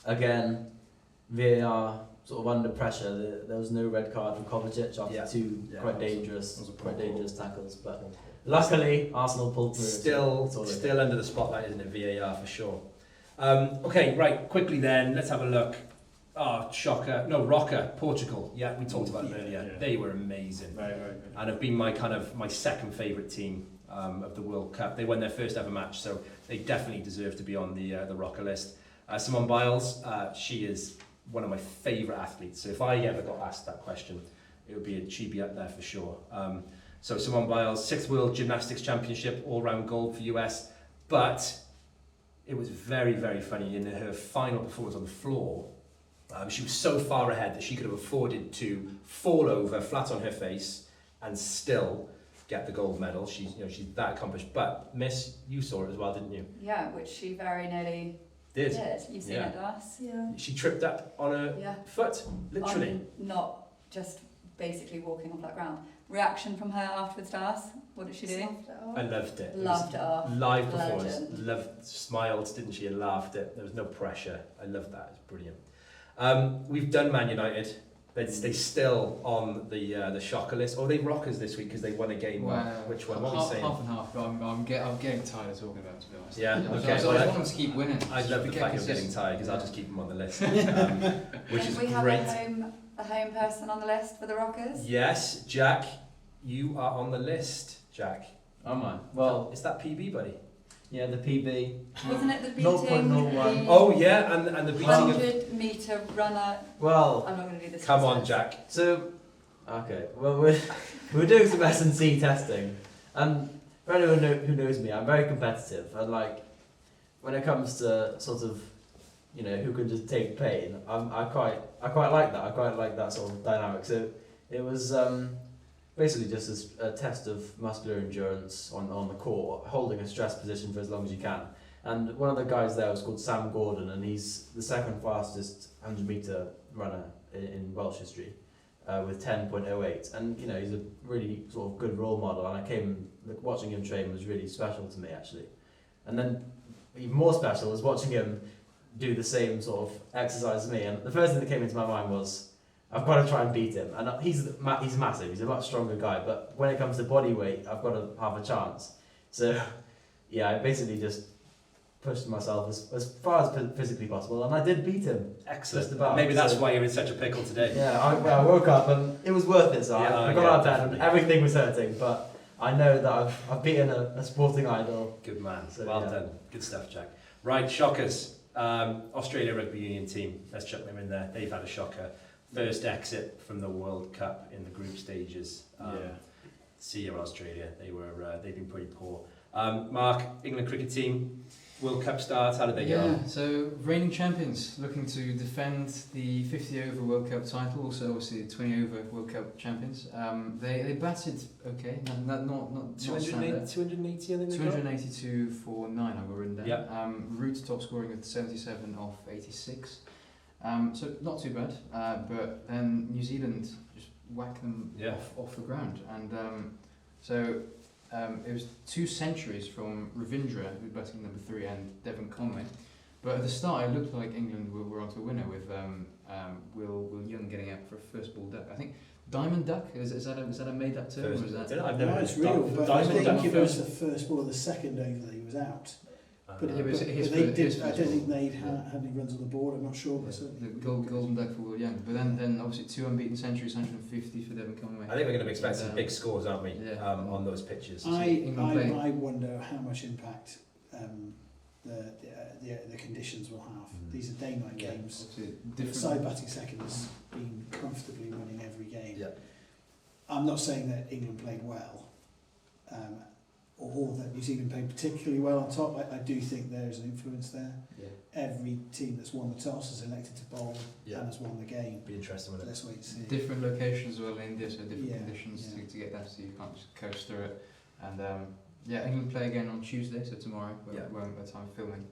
[SPEAKER 5] again, VAR sort of under pressure. There was no red card for Kovacic after two quite dangerous tackles, but luckily Arsenal pulled through.
[SPEAKER 2] Still under the spotlight, isn't it? VAR for sure. Okay, right. Quickly then, let's have a look. Shocker. No, Roca, Portugal. Yeah, we talked about them earlier. Yeah. They were amazing.
[SPEAKER 4] Very, very good.
[SPEAKER 2] And have been my second favourite team of the World Cup. They won their first ever match, so they definitely deserve to be on the Roca list. Simone Biles, she is one of my favourite athletes. So if I ever got asked that question, she'd be up there for sure. So Simone Biles, 6th World Gymnastics Championship, all-round gold for US. But it was very, very funny in her final performance on the floor. She was so far ahead that she could have afforded to fall over flat on her face and still get the gold medal. She's that accomplished. But Miss, you saw it as well, didn't you?
[SPEAKER 8] Yeah, which she very nearly
[SPEAKER 2] did.
[SPEAKER 8] You've seen it, Das?
[SPEAKER 10] Yeah.
[SPEAKER 2] She tripped up on her foot, literally.
[SPEAKER 8] Not just basically walking on flat ground. Reaction from her afterwards, Das? What did she do?
[SPEAKER 2] I loved it.
[SPEAKER 8] Loved it off.
[SPEAKER 2] Live performance. Smiled, didn't she? And laughed it. There was no pressure. I loved that. It's brilliant. We've done Man United. They're still on the shocker list. Or they Rockers this week because they won a game.
[SPEAKER 7] Well,
[SPEAKER 2] which one? What are we saying?
[SPEAKER 7] Half and half. But I'm getting tired of talking about it, to be honest.
[SPEAKER 2] Yeah. Okay.
[SPEAKER 7] I want them to keep winning.
[SPEAKER 2] I love the fact you're getting tired because I'll just keep them on the list, which is
[SPEAKER 8] we have
[SPEAKER 2] great.
[SPEAKER 8] a home person on the list for the Rockers?
[SPEAKER 2] Yes, Jack, you are on the list. Jack.
[SPEAKER 5] Am I? Well,
[SPEAKER 2] it's that PB, buddy.
[SPEAKER 5] Yeah, the PB.
[SPEAKER 8] Wasn't it the beating?
[SPEAKER 5] 0.01.
[SPEAKER 2] Oh yeah, and the beating
[SPEAKER 8] 100-metre runner.
[SPEAKER 5] Well,
[SPEAKER 8] I'm not going to do this.
[SPEAKER 2] Come on, Jack.
[SPEAKER 5] So, okay. Well, we're doing some S&C testing, and for anyone who knows me, I'm very competitive, and when it comes to sort of, who can just take pain, I quite like that. I quite like that sort of dynamic. So it was basically just a test of muscular endurance on the court, holding a stress position for as long as you can. And one of the guys there was called Sam Gordon, and he's the second fastest 100-metre runner in Welsh history, with 10.08. And he's a really sort of good role model. And watching him train was really special to me, actually. And then even more special was watching him do the same sort of exercise as me. And the first thing that came into my mind was, I've got to try and beat him. And he's massive, he's a much stronger guy, but when it comes to body weight, I've got to have a chance. So, yeah, I basically just pushed myself as far as physically possible, and I did beat him.
[SPEAKER 2] Excellent. Just about. Maybe that's why you're in such a pickle today.
[SPEAKER 5] Yeah, I woke up and it was worth it, so I got out of bed and everything was hurting, but I know that I've beaten a sporting idol.
[SPEAKER 2] Good man. So, well done. Good stuff, Jack. Right, shockers. Australia rugby union team. Let's chuck them in there. They've had a shocker. First exit from the World Cup in the group stages. See you, Australia. They've been pretty poor. Mark, England cricket team, World Cup starts. How did they go?
[SPEAKER 7] So reigning champions looking to defend the 50 over World Cup title. Also, obviously, the 20 over World Cup champions. They batted okay. Not
[SPEAKER 2] 280. 280. I think they
[SPEAKER 7] 282 for 9. I've got written down.
[SPEAKER 2] Yeah.
[SPEAKER 7] Root top scoring with 77 off 86. So not too bad, but then New Zealand just whacked them off the ground, and it was 2 centuries from Ravindra, who batting number 3, and Devon Conway, But at the start, it looked like England were onto a winner with Will Young getting out for a first ball duck. I think Diamond Duck, is that a made up term? Or is that?
[SPEAKER 2] I've never
[SPEAKER 3] No, it's real, but I
[SPEAKER 2] Diamond
[SPEAKER 3] think
[SPEAKER 2] Duck
[SPEAKER 3] it was the first ball of the second over that he was out. But,
[SPEAKER 7] it was
[SPEAKER 3] but
[SPEAKER 7] his
[SPEAKER 3] they
[SPEAKER 7] first-
[SPEAKER 3] did.
[SPEAKER 7] his
[SPEAKER 3] I
[SPEAKER 7] first
[SPEAKER 3] don't
[SPEAKER 7] ball.
[SPEAKER 3] think they'd had any runs on the board. I'm not sure, but
[SPEAKER 7] The
[SPEAKER 3] certainly.
[SPEAKER 7] golden duck for Will Young. But then obviously 2 unbeaten centuries, 150 for Devon Conway.
[SPEAKER 2] I think we're going to be expecting
[SPEAKER 7] And,
[SPEAKER 2] big scores, aren't we?
[SPEAKER 7] yeah.
[SPEAKER 2] On those pitches.
[SPEAKER 3] I wonder how much impact the conditions will have. These are day-night games. The side batting second has been comfortably winning every game.
[SPEAKER 2] Yeah.
[SPEAKER 3] I'm not saying that England played well, or that New Zealand played particularly well on top. I do think there is an influence there.
[SPEAKER 2] Yeah.
[SPEAKER 3] Every team that's won the toss has elected to bowl and has won the game.
[SPEAKER 2] Be interesting with it.
[SPEAKER 3] Let's wait and see.
[SPEAKER 7] Different locations as well in India, so different
[SPEAKER 3] Yeah,
[SPEAKER 7] conditions
[SPEAKER 3] yeah.
[SPEAKER 7] to get there, so you can't just coast through it. And England play again on Tuesday, so tomorrow, when the time of filming.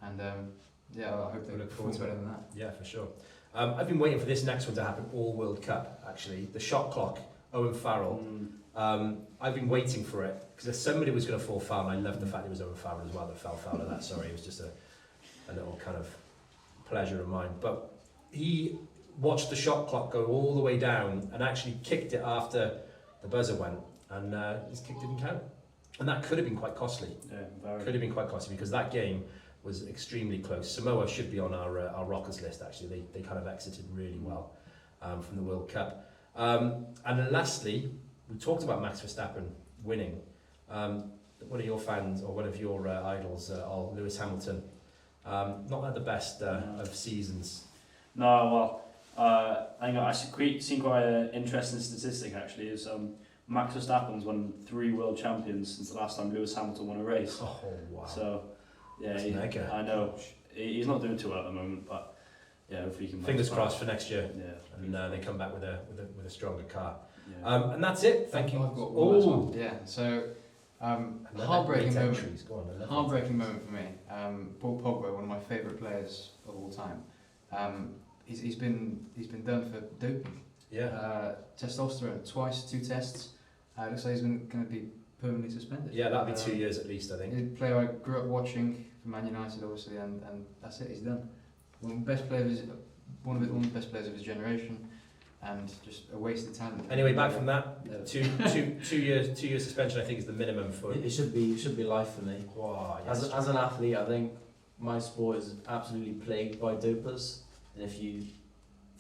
[SPEAKER 7] And I hope they
[SPEAKER 2] look forward to
[SPEAKER 7] better
[SPEAKER 2] it.
[SPEAKER 7] than that.
[SPEAKER 2] Yeah, for sure. I've been waiting for this next one to happen all World Cup, actually. The shot clock, Owen Farrell. I've been waiting for it because somebody was going to fall foul, and I love the fact it was Owen Farrell as well that fell foul of that. Sorry, it was just a little kind of pleasure of mine. But he watched the shot clock go all the way down and actually kicked it after the buzzer went, and his kick didn't count. And that could have been quite costly.
[SPEAKER 4] Yeah, very.
[SPEAKER 2] Could have been quite costly because that game was extremely close. Samoa should be on our rockers list, actually. They kind of exited really well from the World Cup. And then lastly, we talked about Max Verstappen winning. One of your fans, or one of your idols, Lewis Hamilton, not had the best of seasons.
[SPEAKER 4] No, well, I think I've seen quite an interesting statistic actually. Is Max Verstappen's won 3 world champions since the last time Lewis Hamilton won a race.
[SPEAKER 2] Oh wow!
[SPEAKER 4] So yeah,
[SPEAKER 2] That's mega.
[SPEAKER 4] I know he's not doing too well at the moment, but yeah, hopefully he can.
[SPEAKER 2] Fingers crossed for next year.
[SPEAKER 4] Yeah,
[SPEAKER 2] and they come back with a stronger car.
[SPEAKER 4] Yeah.
[SPEAKER 2] And that's it. Thank you.
[SPEAKER 7] I've got one last one. Yeah, so heartbreaking moment.
[SPEAKER 2] Entries. Go on, I love
[SPEAKER 7] Heartbreaking moment for me. Paul Pogba, one of my favourite players of all time. He's been done for doping.
[SPEAKER 2] Yeah.
[SPEAKER 7] Testosterone twice, 2 tests. Looks like he's going to be permanently suspended.
[SPEAKER 2] Yeah, that'll be 2 years at least, I think.
[SPEAKER 7] He's a player I grew up watching for Man United, obviously, and that's it. He's done. One of the best players of his generation, and just a wasted talent.
[SPEAKER 2] Anyway, back from that, two years suspension. I think is the minimum for.
[SPEAKER 5] It should be life for me.
[SPEAKER 2] Wow, yes.
[SPEAKER 5] As an athlete, I think my sport is absolutely plagued by dopers, and if you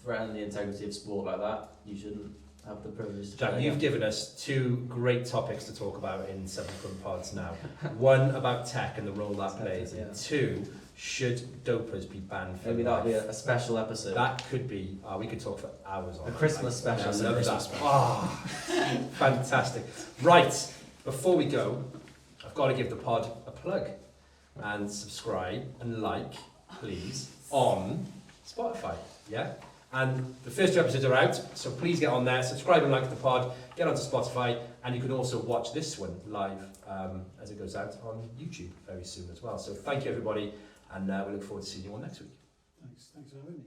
[SPEAKER 5] threaten the integrity of sport like that, you shouldn't have the privilege to
[SPEAKER 2] Jack,
[SPEAKER 5] play
[SPEAKER 2] you've
[SPEAKER 5] again.
[SPEAKER 2] given us 2 great topics to talk about in subsequent pods now. One about tech and the role that plays, and 2, should dopers be banned for
[SPEAKER 5] Maybe
[SPEAKER 2] life?
[SPEAKER 5] that'll be a special episode.
[SPEAKER 2] That could be. We could talk for hours on
[SPEAKER 5] A
[SPEAKER 2] that.
[SPEAKER 5] Christmas special.
[SPEAKER 2] I love that. Fantastic. Right, before we go, I've got to give the pod a plug. And subscribe and like, please, on Spotify. Yeah? And the first 2 episodes are out, so please get on there, subscribe and like the pod, get onto Spotify, and you can also watch this one live as it goes out on YouTube very soon as well. So thank you, everybody, and we look forward to seeing you all next week.
[SPEAKER 3] Thanks for having me.